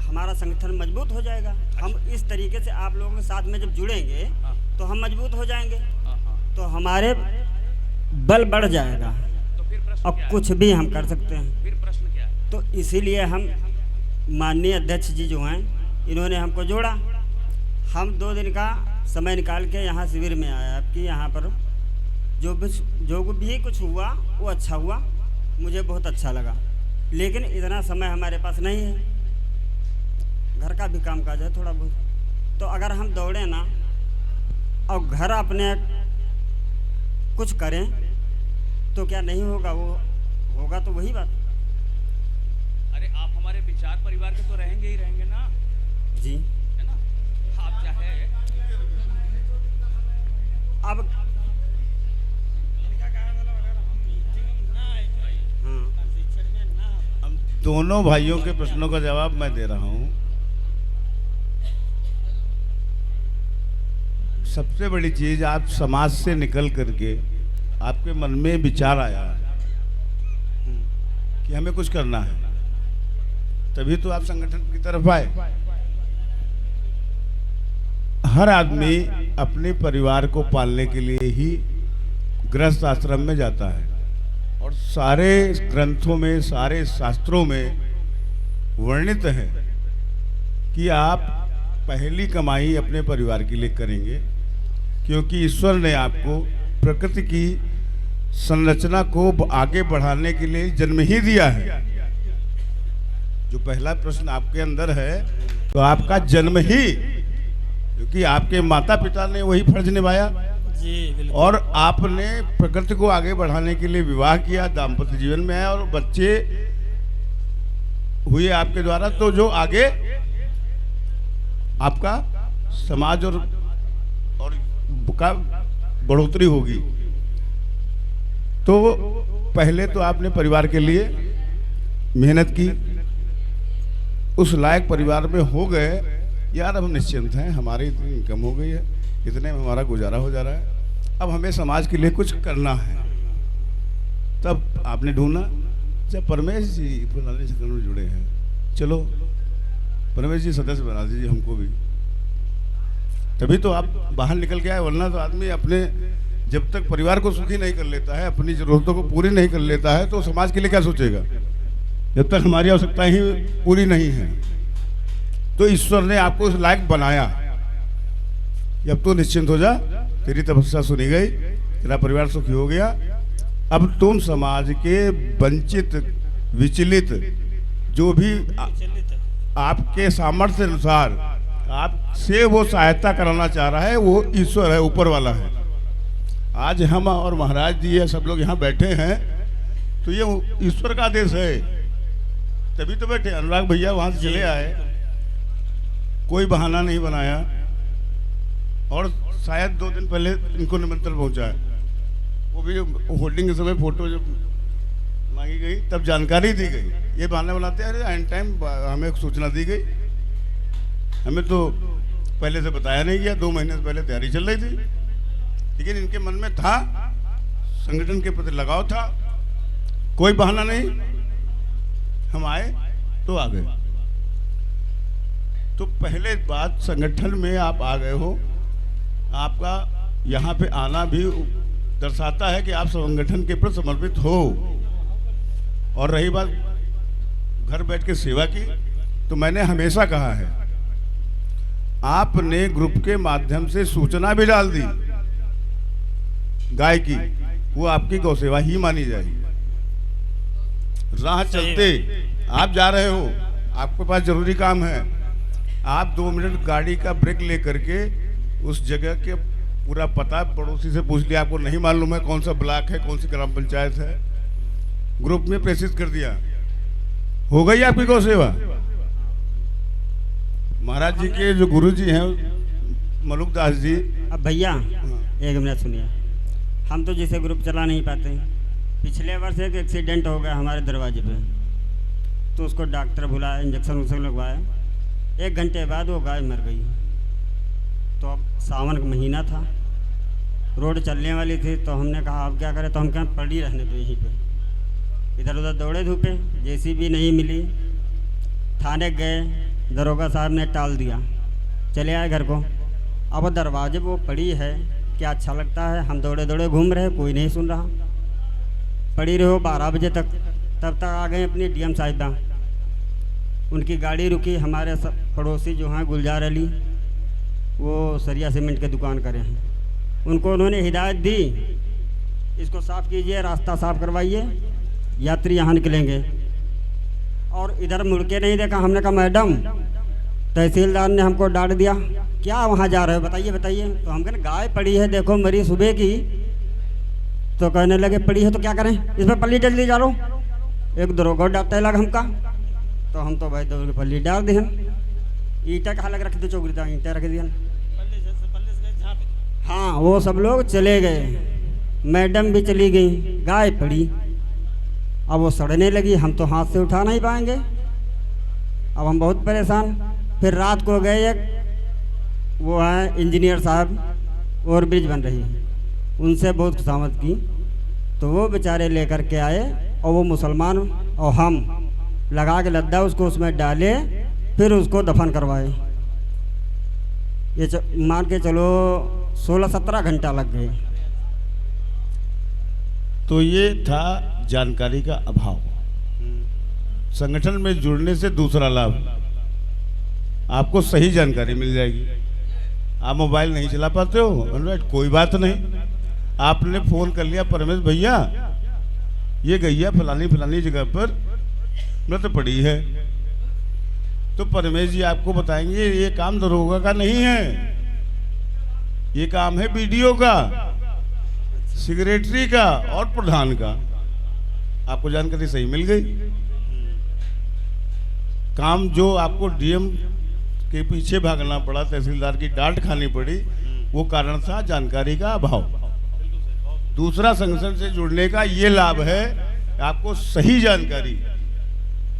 हमारा संगठन मजबूत हो जाएगा। हम इस तरीके से आप लोगों के साथ में जब जुड़ेंगे तो हम मजबूत हो जाएंगे, तो हमारे बल बढ़ जाएगा और कुछ भी हम कर सकते हैं। फिर प्रश्न क्या है? तो इसीलिए हम माननीय अध्यक्ष जी जो हैं, इन्होंने हमको जोड़ा। हम 2 दिन का समय निकाल के यहाँ शिविर में आया आपकी यहाँ पर। जो भी कुछ हुआ वो अच्छा हुआ, मुझे बहुत अच्छा लगा। लेकिन इतना समय हमारे पास नहीं है, घर का भी काम काज है थोड़ा बहुत। तो अगर हम दौड़े ना और घर अपने कुछ करें तो क्या नहीं होगा? वो होगा तो वही बात। अरे आप हमारे विचार परिवार के तो रहेंगे ही रहेंगे ना जी, है ना। आप चाहे अब दोनों भाइयों के प्रश्नों का जवाब मैं दे रहा हूं। सबसे बड़ी चीज, आप समाज से निकल करके आपके मन में विचार आया कि हमें कुछ करना है, तभी तो आप संगठन की तरफ आए। हर आदमी अपने परिवार को पालने के लिए ही गृहस्थ आश्रम में जाता है, और सारे ग्रंथों में, सारे शास्त्रों में वर्णित है कि आप पहली कमाई अपने परिवार के लिए करेंगे, क्योंकि ईश्वर ने आपको प्रकृति की संरचना को आगे बढ़ाने के लिए जन्म ही दिया है। जो पहला प्रश्न आपके अंदर है, तो आपका जन्म ही, क्योंकि आपके माता पिता ने वही फर्ज निभाया जी, और आपने प्रकृति को आगे बढ़ाने के लिए विवाह किया, दाम्पत्य जीवन में आया और बच्चे हुए आपके द्वारा, तो जो आगे आपका समाज और का बढ़ोतरी होगी। तो पहले तो आपने परिवार के लिए मेहनत की, उस लायक परिवार में हो गए, यार अब निश्चिंत हैं, हमारी इतनी इनकम हो गई है, इतने में हमारा गुजारा हो जा रहा है, अब हमें समाज के लिए कुछ करना है। तब आपने ढूंढा, जब परमेश जी पुराने संगठन में जुड़े हैं, चलो परमेश जी सदस्य बना दीजिए हमको भी, तभी तो आप बाहर निकल के आए। वरना तो आदमी अपने जब तक परिवार को सुखी नहीं कर लेता है, अपनी जरूरतों को पूरी नहीं कर लेता है, तो समाज के लिए क्या सोचेगा? जब तक हमारी आवश्यकताएं ही पूरी नहीं है। तो ईश्वर ने आपको उस लायक बनाया, अब तो निश्चिंत हो जा, तेरी तपस्या सुनी गई, तेरा परिवार सुखी हो गया, अब तुम समाज के वंचित विचलित जो भी आपके सामर्थ्य अनुसार आपसे वो सहायता कराना चाह रहा है, वो ईश्वर है, ऊपर वाला है। आज हम और महाराज जी ये सब लोग यहाँ बैठे हैं, तो ये ईश्वर का आदेश है, तभी तो बैठे। अनुराग भैया वहाँ से चले आए, कोई बहाना नहीं बनाया, और शायद 2 दिन पहले इनको निमंत्रण पहुँचा है, वो भी होल्डिंग के समय फोटो जब मांगी गई तब जानकारी दी गई। ये बहाना बनाते हैं, अरे एंड टाइम हमें सूचना दी गई, हमें तो पहले से बताया नहीं गया, 2 महीने से पहले तैयारी चल रही थी, लेकिन इनके मन में था, संगठन के प्रति लगाव था, कोई बहाना नहीं, हम आए तो आ गए। तो पहले बात, संगठन में आप आ गए हो, आपका यहाँ पे आना भी दर्शाता है कि आप संगठन के प्रति समर्पित हो। और रही बात घर बैठ के सेवा की, तो मैंने हमेशा कहा है, आपने ग्रुप के माध्यम से सूचना भी डाल दी गाय की, वो आपकी गौ सेवा ही मानी जाएगी। राह चलते आप जा रहे हो, आपके पास जरूरी काम है, आप 2 मिनट गाड़ी का ब्रेक ले करके उस जगह के पूरा पता पड़ोसी से पूछ लिया, आपको नहीं मालूम है कौन सा ब्लॉक है, कौन सी ग्राम पंचायत है, ग्रुप में प्रेषित कर दिया, हो गई आपकी गौ सेवा। महाराज जी के जो गुरु जी हैं मलुक दास जी। अब भैया एक मिनट सुनिए, हम तो जैसे ग्रुप चला नहीं पाते, पिछले वर्ष एक एक्सीडेंट हो गया हमारे दरवाजे पे, तो उसको डॉक्टर बुलाया, इंजेक्शन लगवाया, 1 घंटे बाद वो गाय मर गई। तो अब सावन का महीना था, रोड चलने वाली थी, तो हमने कहा अब क्या करें, तो हम क्या पड़ी रहने दो यहीं पे। इधर उधर दौड़े धूपे, जेसीबी नहीं मिली, थाने गए, दरोगा साहब ने टाल दिया, चले आए घर को। अब दरवाजे वो पड़ी है, क्या अच्छा लगता है, हम दौड़े दौड़े घूम रहे, कोई नहीं सुन रहा, पड़ी रहो 12 बजे तक। तब तक आ गए अपनी डीएम साहिबा, उनकी गाड़ी रुकी, हमारे पड़ोसी जो हैं गुलजार अली, वो सरिया सीमेंट के दुकान करे हैं, उनको उन्होंने हिदायत दी, इसको साफ़ कीजिए, रास्ता साफ़ करवाइए, यात्री यहाँ निकलेंगे। और इधर मुड़ के नहीं देखा, हमने कहा मैडम, तहसीलदार ने हमको डांट दिया, क्या वहाँ जा रहे हो, बताइए बताइए। तो हम कहने गाय पड़ी है, देखो मरी सुबह की। तो कहने लगे पड़ी है तो क्या करें, इस पर पल्ली जल्दी डालो। एक दरोगा डांटने लगा हमका, तो हम तो भाई दौड़ के पल्ली डाल दी, ईंटा कहाँ लग रखी थी, चौकड़ी था, ईंटा रख दिया। हाँ, वो सब लोग चले गए, मैडम भी चली गई, गाय पड़ी। अब वो सड़ने लगी, हम तो हाथ से उठा नहीं पाएंगे। अब हम बहुत परेशान। फिर रात को गए, एक वो हैं इंजीनियर साहब, ओवर ब्रिज बन रही है, उनसे बहुत खुशामद की, तो वो बेचारे लेकर के आए और वो मुसलमान और हम लगा के लद्दा उसको उसमें डाले, फिर उसको दफन करवाए। ये मान के चलो 16-17 घंटा लग गए। तो ये था जानकारी का अभाव। संगठन में जुड़ने से दूसरा लाभ, आपको सही जानकारी मिल जाएगी। आप मोबाइल नहीं चला पाते हो, एंड्रॉइड, कोई बात नहीं, आपने फोन कर लिया, परमेश भैया ये गैया फलानी फलानी जगह पर मृत पड़ी है, तो परमेश जी आपको बताएंगे ये काम दरोगा का नहीं है, ये काम है बीडीओ का, सेक्रेटरी का और प्रधान का। आपको जानकारी सही मिल गई। काम जो आपको डीएम के पीछे भागना पड़ा, तहसीलदार की डांट खानी पड़ी, वो कारण था जानकारी का अभाव। दूसरा संगठन से जुड़ने का ये लाभ है, आपको सही जानकारी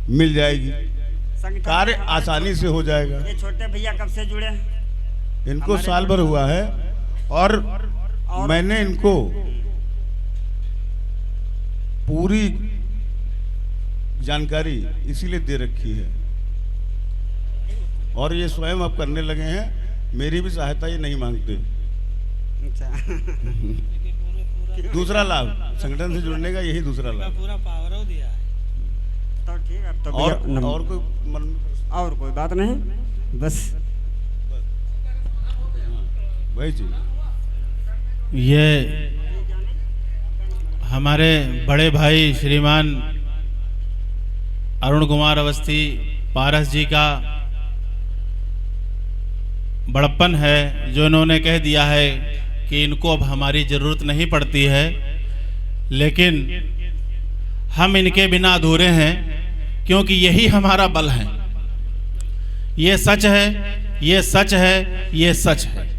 मिल जाएगी, कार्य आसानी से हो जाएगा। ये छोटे भैया कब से जुड़े? इनको साल भर हुआ है और मैंने इनको पूरी जानकारी इसीलिए दे रखी है और ये स्वयं अब करने लगे हैं। मेरी भी सहायता ये नहीं मांगते। दूसरा लाभ संगठन से जुड़ने का यही दूसरा लाभ। पूरा पावर हो दिया है। तो ठीक है, अब तो और कोई मन में और कोई बात नहीं, बस भाई जी। ये हमारे बड़े भाई श्रीमान अरुण कुमार अवस्थी पारस जी का बड़प्पन है, जो इन्होंने कह दिया है कि इनको अब हमारी ज़रूरत नहीं पड़ती है, लेकिन हम इनके बिना अधूरे हैं, क्योंकि यही हमारा बल है। ये सच है, ये सच है, ये सच है।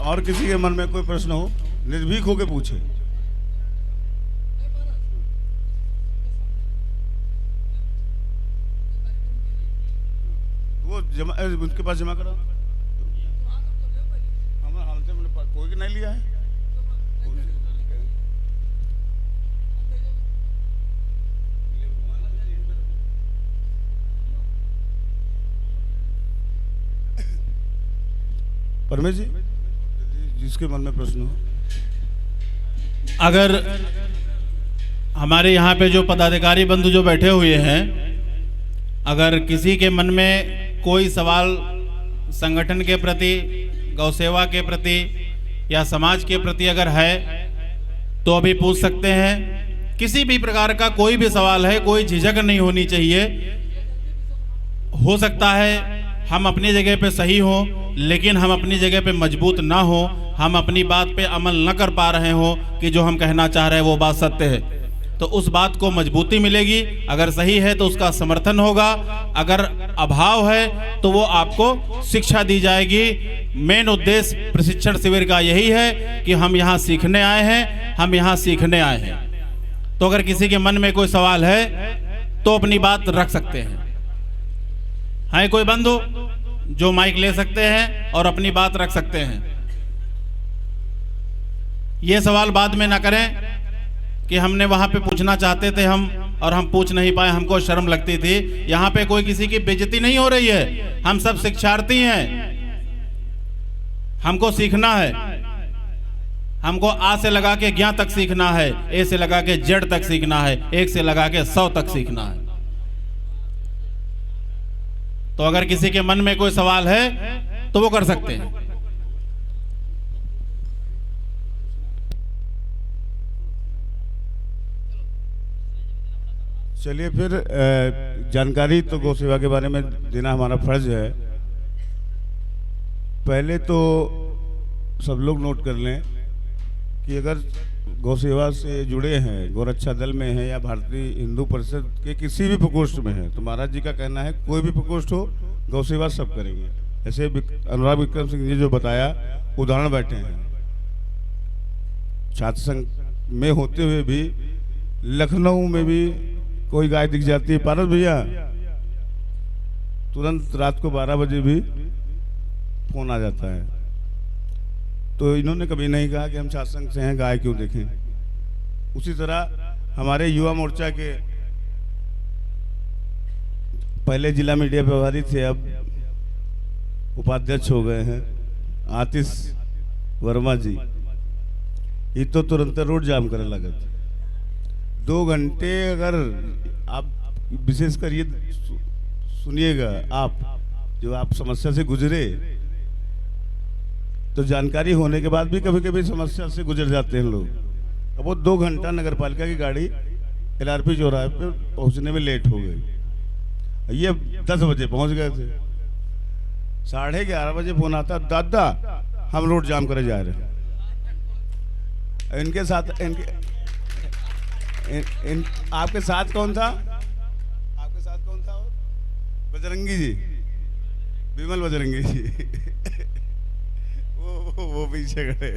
और किसी के मन में कोई प्रश्न हो, निर्भीक होकर पूछे। वो जमा उनके पास जमा करो। हमसे कोई नहीं लिया है। परमेश जी, जिसके मन में प्रश्न हो। अगर हमारे यहाँ पे जो पदाधिकारी बंधु जो बैठे हुए हैं, अगर किसी के मन में कोई सवाल संगठन के प्रति, गौ सेवा के प्रति या समाज के प्रति अगर है तो अभी पूछ सकते हैं। किसी भी प्रकार का कोई भी सवाल है, कोई झिझक नहीं होनी चाहिए। हो सकता है हम अपनी जगह पे सही हो, लेकिन हम अपनी जगह पे मजबूत ना हो, हम अपनी बात पे अमल न कर पा रहे हो कि जो हम कहना चाह रहे हैं वो बात सत्य है, तो उस बात को मजबूती मिलेगी। अगर सही है तो उसका समर्थन होगा, अगर अभाव है तो वो आपको शिक्षा दी जाएगी। मेन उद्देश्य प्रशिक्षण शिविर का यही है कि हम यहाँ सीखने आए हैं, हम यहाँ सीखने आए हैं। तो अगर किसी के मन में कोई सवाल है तो अपनी बात रख सकते हैं। है कोई बंधु जो माइक ले सकते हैं और अपनी बात रख सकते हैं। ये सवाल बाद में ना करें कि हमने वहां पे पूछना चाहते थे हम और हम पूछ नहीं पाए, हमको शर्म लगती थी। यहाँ पे कोई किसी की बेइज्जती नहीं हो रही है। हम सब शिक्षार्थी हैं, हमको सीखना है। हमको आ से लगा के ज्ञ तक सीखना है, ए से लगा के जेड तक सीखना है, 1 से लगा के 100 तक सीखना है। तो अगर किसी के मन में कोई सवाल है तो वो कर सकते हैं। चलिए फिर जानकारी तो गौ सेवा के बारे में देना हमारा फर्ज है। पहले तो सब लोग नोट कर लें कि अगर गौ सेवा से जुड़े हैं, गौरक्षा दल में हैं या भारतीय हिंदू परिषद के किसी भी प्रकोष्ठ में हैं, तो महाराज जी का कहना है कोई भी प्रकोष्ठ हो, गौ सेवा सब करेंगे। ऐसे अनुराग विक्रम सिंह जी जो बताया, उदाहरण बैठे हैं, छात्र संघ में होते हुए भी लखनऊ में भी कोई गाय दिख जाती है पारस भैया, तुरंत रात को 12 बजे भी फोन आ जाता है। तो इन्होंने कभी नहीं कहा कि हम शासन से हैं, गाय क्यों देखें। उसी तरह हमारे युवा मोर्चा के पहले जिला मीडिया प्रभारी थे, अब उपाध्यक्ष हो गए हैं आतिश वर्मा जी, ये तो तुरंत रोड जाम करे लगत 2 घंटे। अगर आप विशेषकर ये सुनिएगा, आप जो आप समस्या से गुजरे, तो जानकारी होने के बाद भी कभी कभी समस्या से गुजर जाते हैं लोग। अब वो 2 घंटा नगर पालिका की गाड़ी LRP चौराहे पे पहुंचने में लेट हो गई। ये 10 बजे पहुंच गए थे, 11:30 बजे फोन आता, दादा हम रोड जाम करे जा रहे हैं। इनके साथ आपके साथ कौन था? आपके साथ कौन था? बजरंगी जी, विमल बजरंगी जी वो पीछे खड़े।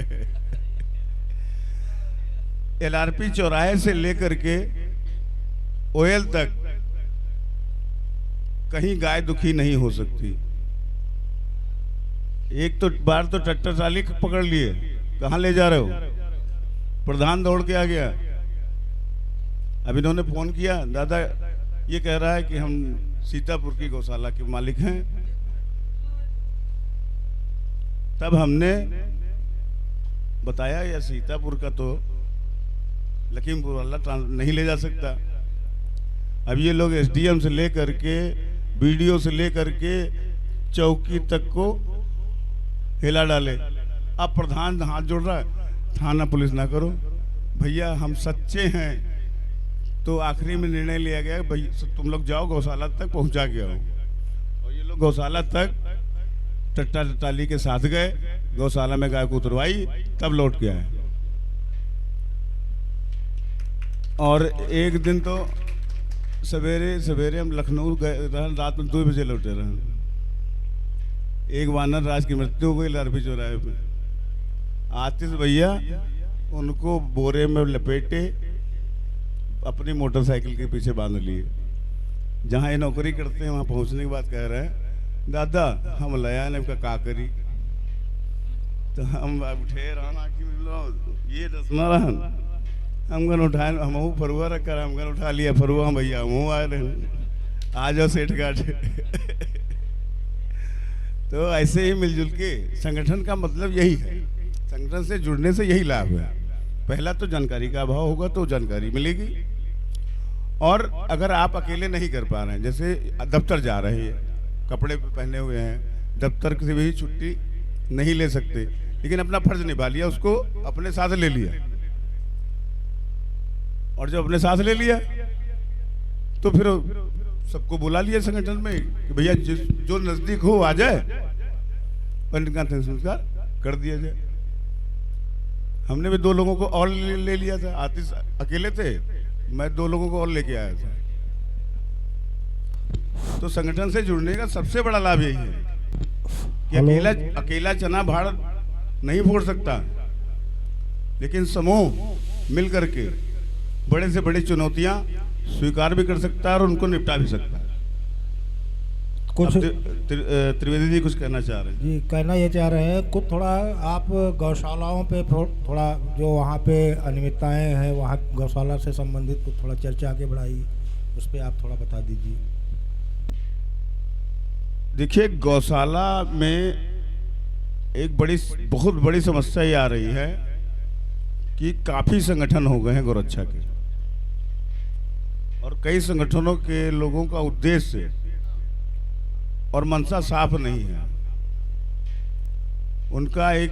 LRP चौराहे से लेकर के ओयल तक कहीं गाय दुखी नहीं हो सकती। एक तो बार तो ट्रैक्टर ट्राली पकड़ लिए, कहाँ ले जा रहे हो? प्रधान दौड़ के आ गया। अब इन्होंने फोन किया, दादा ये कह रहा है कि हम सीतापुर की गौशाला के मालिक हैं। तब हमने बताया या सीतापुर का तो लखीमपुर वाला नहीं ले जा सकता। अब ये लोग SDM से लेकर के BDO से लेकर के चौकी तक को हिला डाले। अब प्रधान हाथ जोड़ रहा है, थाना पुलिस ना करो भैया, हम सच्चे हैं। तो आखिरी में निर्णय लिया गया, भैया तुम लोग जाओ गौशाला तक पहुंचा के आओ। और ये लोग गौशाला तक ट्रैक्टर टाली के साथ गए, गौशाला में गाय को उतरवाई, तब लौट के आए। और एक दिन तो सवेरे सवेरे हम लखनऊ गए, रात में 2 बजे लौटे रहे। एक वानर राज की मृत्यु हो गई LRP चौराहे पे। आतिश भैया उनको बोरे में लपेटे अपनी मोटरसाइकिल के पीछे बांध लिए। जहाँ ये नौकरी करते हैं वहाँ पहुँचने के बाद कह रहे हैं, दादा हम लया ने का करी। तो हम उठे रहना कि ये रसना रहन हम गन उठाए, हम फरुआ रख कर हम गन उठा लिया फरुआ भैया, हम आए रहे, आ जाओ सेठ घाट। तो ऐसे ही मिलजुल के संगठन का मतलब यही है, संगठन से जुड़ने से यही लाभ है। पहला तो जानकारी का अभाव होगा तो जानकारी मिलेगी, और अगर आप अकेले नहीं कर पा रहे हैं, जैसे दफ्तर जा रहे हैं, कपड़े पहने हुए हैं, दफ्तर से भी छुट्टी नहीं ले सकते, लेकिन अपना फर्ज निभा लिया, उसको अपने साथ ले लिया। और जब अपने साथ ले लिया तो फिर सबको बुला लिया संगठन में कि भैया जो नजदीक हो आ जाए, पंडित का संस्कार कर दिया जाए। हमने भी 2 लोगों को और ले लिया था। आतिश अकेले थे, मैं 2 लोगों को और लेके आया था। तो संगठन से जुड़ने का सबसे बड़ा लाभ यही है कि अकेला चना भाड़ नहीं फोड़ सकता, लेकिन समूह मिल करके बड़े से बड़ी चुनौतियां स्वीकार भी कर सकता है और उनको निपटा भी सकता है। कुछ त्रिवेदी जी कुछ कहना चाह रहे हैं? जी, कहना ये चाह रहे हैं कुछ थोड़ा आप गौशालाओं पे थोड़ा जो वहाँ पे अनियमितताएं हैं, वहाँ गौशाला से संबंधित कुछ थोड़ा चर्चा आगे बढ़ाई, उस पर आप थोड़ा बता दीजिए। देखिए, गौशाला में एक बहुत बड़ी समस्या ये आ रही है कि काफ़ी संगठन हो गए हैं गौरक्षा के, और कई संगठनों के लोगों का उद्देश्य और मंशा साफ नहीं है। उनका एक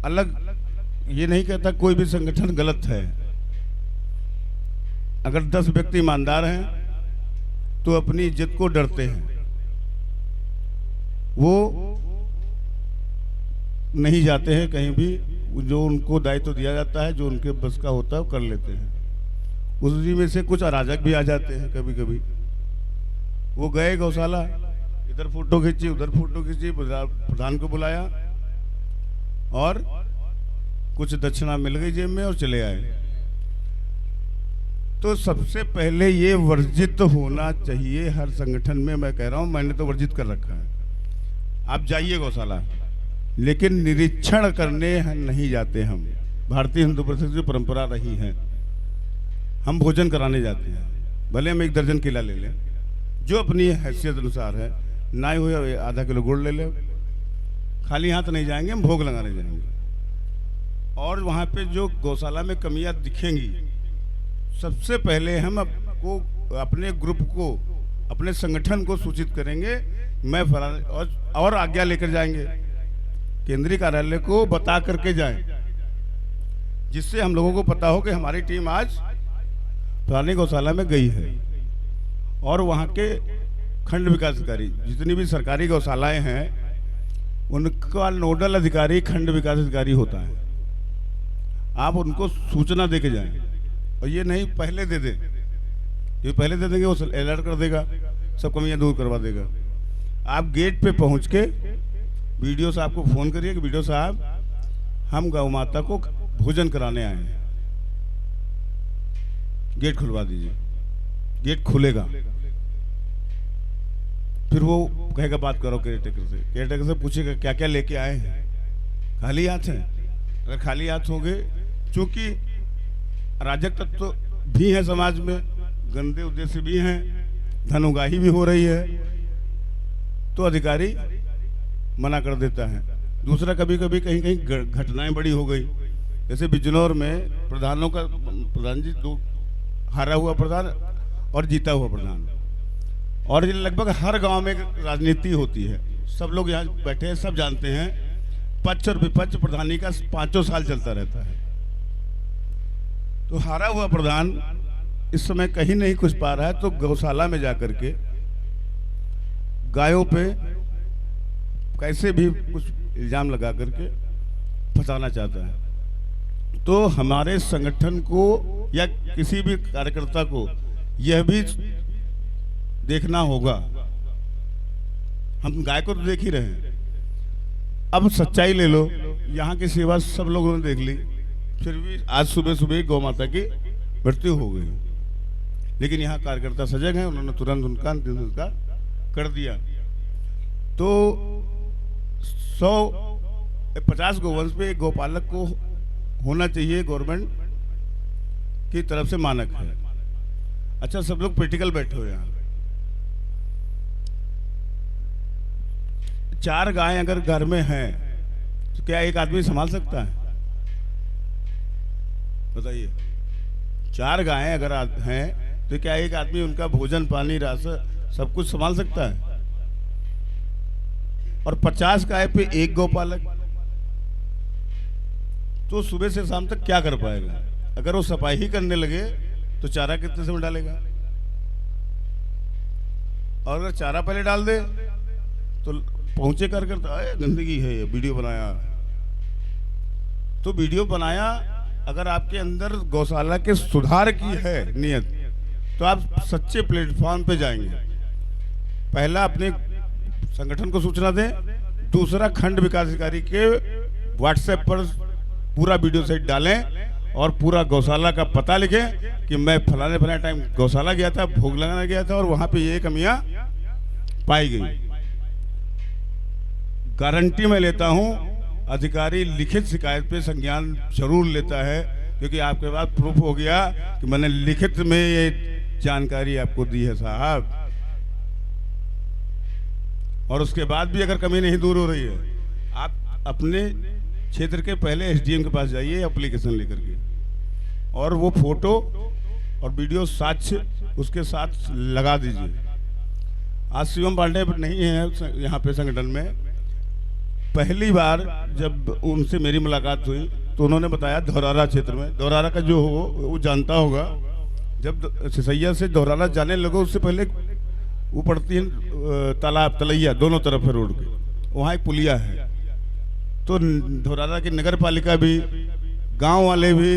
अलग, ये नहीं कहता कोई भी संगठन गलत है। अगर 10 व्यक्ति ईमानदार हैं तो अपनी इज्जत को डरते हैं, वो नहीं जाते हैं कहीं भी, जो उनको दायित्व दिया जाता है, जो उनके बस का होता है वो कर लेते हैं। उसी में से कुछ अराजक भी आ जाते हैं कभी कभी। वो गए गौशाला, इधर फोटो खींची, उधर फोटो खींची, प्रधान को बुलाया और कुछ दक्षिणा मिल गई जेब में और चले आए। तो सबसे पहले ये वर्जित होना चाहिए हर संगठन में। मैं कह रहा हूँ, मैंने तो वर्जित कर रखा है। आप जाइए गौशाला, लेकिन निरीक्षण करने नहीं जाते हम। भारतीय हिंदू परिषद की परंपरा रही है, हम भोजन कराने जाते हैं। भले हम 1 दर्जन केला ले लें, जो अपनी हैसियत अनुसार है। ना ही हुए आधा किलो गुड़ ले लें। खाली हाथ नहीं जाएंगे, हम भोग लगाने जाएंगे। और वहाँ पे जो गौशाला में कमियाँ दिखेंगी, सबसे पहले हम आपको, अपने ग्रुप को, अपने संगठन को सूचित करेंगे। मैं फलाने और आज्ञा लेकर जाएंगे, केंद्रीय कार्यालय को बता करके जाएं, जिससे हम लोगों को पता हो कि हमारी टीम आज फलानी गौशाला में गई है। और वहाँ के खंड विकास अधिकारी, जितनी भी सरकारी गौशालाएं हैं, उनका नोडल अधिकारी खंड विकास अधिकारी होता है। आप उनको सूचना दे के जाएं, और ये नहीं पहले दे दें। ये पहले दे देंगे, वो अलर्ट कर देगा, सब कमियां दूर करवा देगा। आप गेट पे पहुंच के वीडियो साहब को फ़ोन करिए कि वीडियो साहब, हम गौ माता को भोजन कराने आए हैं, गेट खुलवा दीजिए। गेट खुलेगा, फिर वो कहेगा बात करो केयरटेकर से। केयरटेकर से पूछेगा क्या क्या लेके आए हैं, खाली हाथ हैं। अगर खाली हाथ होंगे, चूंकि अराजक तत्व भी हैं समाज में, गंदे उद्देश्य भी हैं, धन उगाही भी हो रही है, तो अधिकारी मना कर देता है। दूसरा, कभी कभी कहीं कहीं घटनाएं बड़ी हो गई, जैसे बिजनौर में प्रधानों का, प्रधान जी 2 हारा हुआ प्रधान और जीता हुआ प्रधान, और ये लगभग हर गांव में राजनीति होती है। सब लोग यहाँ बैठे हैं, सब जानते हैं, पक्ष और विपक्ष प्रधानी का 5 साल चलता रहता है। तो हारा हुआ प्रधान इस समय कहीं नहीं कुछ पा रहा है, तो गौशाला में जाकर के गायों पे कैसे भी कुछ इल्जाम लगा करके फंसाना चाहता है। तो हमारे संगठन को या किसी भी कार्यकर्ता को यह भी देखना होगा, हम गाय को तो देख ही रहे हैं, अब सच्चाई ले लो। यहाँ की सेवा सब लोगों ने देख ली, फिर भी आज सुबह सुबह गौ माता की मृत्यु हो गई। लेकिन यहाँ कार्यकर्ता सजग हैं, उन्होंने तुरंत उनका अंतिम संस्कार कर दिया। तो 150 गोवंश पे एक गौपालक को होना चाहिए, गवर्नमेंट की तरफ से मानक है। अच्छा, सब लोग प्रैक्टिकल बैठे हुए यहाँ। 4 गायें अगर घर में हैं, तो क्या एक आदमी संभाल सकता है? बताइए। 4 गायें अगर हैं, तो क्या एक आदमी उनका भोजन, पानी, राशन सब कुछ संभाल सकता है? और 50 गाय पे एक गौपालक, तो सुबह से शाम तक क्या कर पाएगा? अगर वो सफाई ही करने लगे तो चारा कितने समय डालेगा? और अगर चारा पहले डाल दे तो पहुंचे कर गंदगी है, वीडियो बनाया, तो वीडियो बनाया। अगर आपके अंदर गौशाला के सुधार की है नियत, तो आप सच्चे प्लेटफॉर्म पे जाएंगे। पहला, अपने संगठन को सूचना दें। दूसरा, खंड विकास अधिकारी के व्हाट्सएप पर पूरा वीडियो सेट डालें और पूरा गौशाला का पता लिखें कि मैं फलाने टाइम गौशाला गया था, भोग लगाने गया था, और वहां पे ये कमियां पाई गई। गारंटी मैं लेता हूं, अधिकारी लिखित शिकायत पे संज्ञान जरूर लेता है, क्योंकि आपके पास प्रूफ हो गया कि मैंने लिखित में ये जानकारी आपको दी है साहब। और उसके बाद भी अगर कमी नहीं दूर हो रही है, आप अपने क्षेत्र के पहले एसडीएम के पास जाइए एप्लीकेशन लेकर के, और वो फोटो और वीडियो साक्ष्य उसके साथ लगा दीजिए। आज शिवम पांडे नहीं है यहाँ पे संगठन में। पहली बार जब उनसे मेरी मुलाकात हुई तो उन्होंने बताया धौरारा क्षेत्र में, धौरारा का जो हो वो जानता होगा, जब सिसैया से धौरारा जाने लगो उससे पहले वो पड़ती है तालाब, तलैया दोनों तरफ है रोड के, वहाँ एक पुलिया है। तो धौरारा की नगर पालिका भी, गांव वाले भी,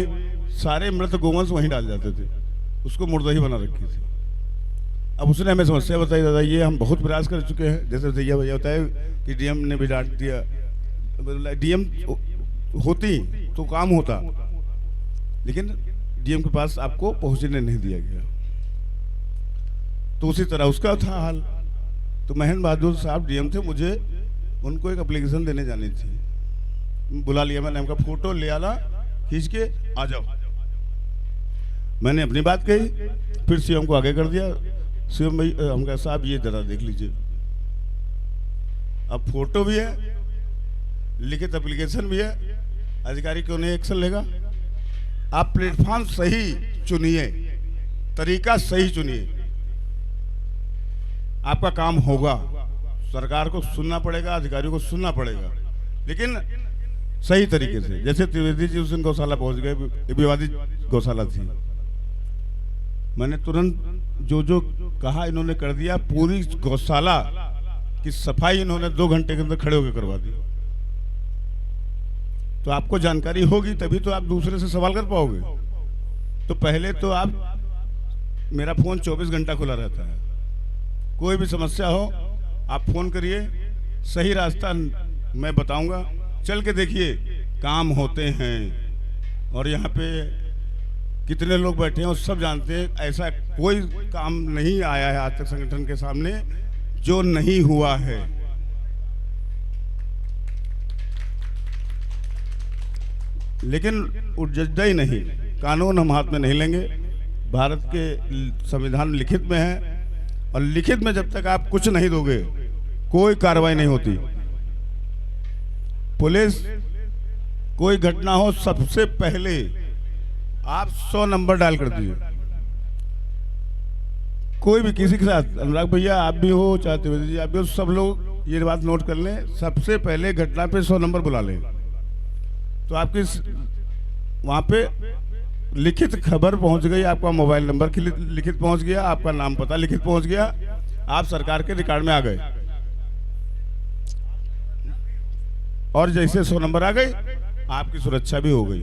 सारे मृत गोवंश वहीं डाल जाते थे, उसको मुर्दही बना रखी थी। अब उसने हमें समस्या बताई, दादा ये हम बहुत प्रयास कर चुके हैं, जैसे भैया बताए कि डीएम ने भी डांट दिया। डीएम होती तो काम होता, लेकिन डीएम के पास आपको पहुंचने नहीं दिया गया। तो उसी तरह उसका था हाल। तो महेंद्र बहादुर साहब डीएम थे, मुझे उनको एक एप्लीकेशन देने जानी थी। बुला लिया मैंने, उनका फोटो ले आना खींच के, आ जाओ। मैंने अपनी बात कही, फिर सीएम को आगे कर दिया। सीएम भाई हम कहा साहब ये जरा देख लीजिए। अब फोटो भी है, लिखित एप्लीकेशन भी है, अधिकारी क्यों नहीं एक्शन लेगा? आप प्लेटफॉर्म सही चुनिए, तरीका सही चुनिए, आपका काम होगा। सरकार को सुनना पड़ेगा, अधिकारियों को सुनना पड़ेगा, लेकिन सही तरीके से। जैसे त्रिवेदी जी उस दिन गौशाला पहुंच गए, विवादित गौशाला थी, मैंने तुरंत जो कहा इन्होंने कर दिया। पूरी गौशाला की सफाई इन्होंने 2 घंटे के अंदर खड़े होकर करवा दी। तो आपको जानकारी होगी तभी तो आप दूसरे से सवाल कर पाओगे। तो पहले तो आप, मेरा फोन 24 घंटा खुला रहता है, कोई भी समस्या हो आप फोन करिए, सही रास्ता मैं बताऊंगा, चल के देखिए, काम होते हैं। और यहाँ पे कितने लोग बैठे हैं और सब जानते हैं, ऐसा कोई काम नहीं आया है आज तक संगठन के सामने जो नहीं हुआ है। लेकिन उजद्दा ही नहीं, कानून हम हाथ में नहीं लेंगे। भारत के संविधान लिखित में है, और लिखित में जब तक आप कुछ नहीं दोगे कोई कार्रवाई नहीं होती। पुलिस कोई घटना हो, सबसे पहले आप 100 नंबर डायल कर दीजिए। कोई भी किसी के साथ, अनुराग भैया आप भी हो, चाहे त्रिवेदी जी आप भी हो, सब लोग ये बात नोट कर लें, सबसे पहले घटना पे 100 नंबर बुला लें। तो आपकी वहाँ पे लिखित खबर पहुँच गई, आपका मोबाइल नंबर लिखित पहुँच गया, आपका नाम पता लिखित पहुँच गया, आप सरकार के रिकॉर्ड में आ गए। और जैसे 100 नंबर आ गई, आपकी सुरक्षा भी हो गई।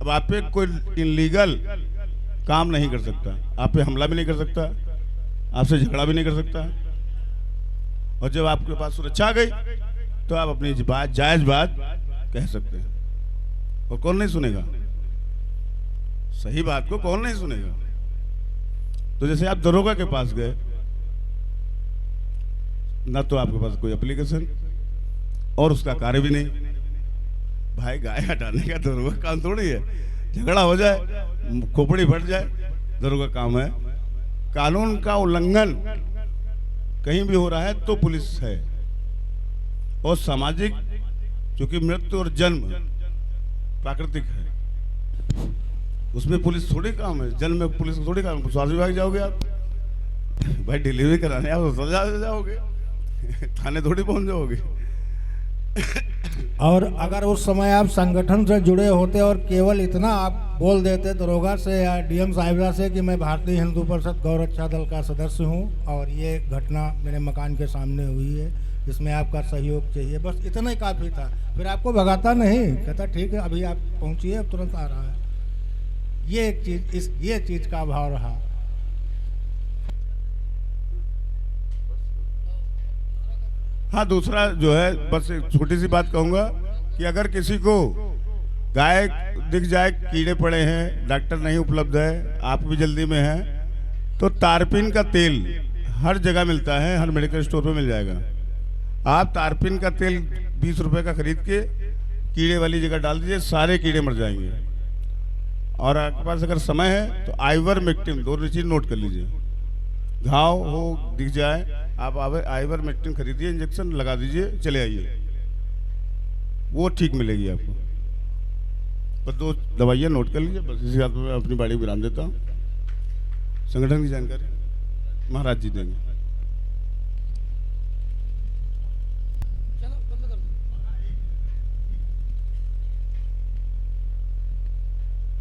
अब आप पे कोई इलीगल काम नहीं कर सकता, आप पे हमला भी नहीं कर सकता, आपसे झगड़ा भी नहीं कर सकता। और जब आपके पास सुरक्षा आ गई तो आप अपनी बात, जायज बात कह सकते हैं, और कौन नहीं सुनेगा? सही बात को कौन नहीं सुनेगा? तो जैसे आप दरोगा के पास गए, ना तो आपके पास कोई एप्लीकेशन और उसका कार्य भी नहीं। भाई गाय हटाने का दरोगा काम थोड़ी है, झगड़ा हो जाए, खोपड़ी फट जाए, दरोगा काम है। कानून का उल्लंघन कहीं भी हो रहा है तो पुलिस है। और सामाजिक, क्योंकि मृत्यु और जन्म प्राकृतिक है, उसमें पुलिस थोड़ी काम है। जन्म में पुलिस थोड़ी काम है। स्वास्थ्य विभाग जाओगे आप, भाई डिलीवरी कराने आप अस्पताल जाओगे, थाने थोड़ी पहुंच जाओगे। और अगर उस समय आप संगठन से जुड़े होते और केवल इतना आप बोल देते दरोगा से या डीएम साहिबा से कि मैं भारतीय हिंदू परिषद गौरक्षा दल का सदस्य हूं और ये घटना मेरे मकान के सामने हुई है, इसमें आपका सहयोग चाहिए, बस इतना ही काफ़ी था। फिर आपको भगाता नहीं, कहता ठीक है अभी आप पहुंचिए, अब तुरंत आ रहा है। ये एक चीज़, ये चीज़ का अभाव रहा। हाँ, दूसरा जो है, बस एक छोटी सी बात कहूँगा कि अगर किसी को गाय दिख जाए, कीड़े पड़े हैं, डॉक्टर नहीं उपलब्ध है, आप भी जल्दी में हैं, तो तारपीन का तेल हर जगह मिलता है, हर मेडिकल स्टोर पे मिल जाएगा। आप तारपीन का तेल 20 रुपए का खरीद के कीड़े वाली जगह डाल दीजिए, सारे कीड़े मर जाएंगे। और आपके पास अगर समय है तो आइवरमेक्टिन, 2 चीज नोट कर लीजिए। घाव हो दिख जाए, आप आइवरमेक्टिन खरीदिए, इंजेक्शन लगा दीजिए, चले आइए, वो ठीक मिलेगी आपको। बस 2 दवाइयाँ नोट कर लीजिए। बस इसी बात में मैं अपनी बाड़ी विराम देता हूँ। संगठन की जानकारी महाराज जी देंगे।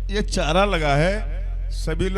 ये चारा लगा है, सभी लोग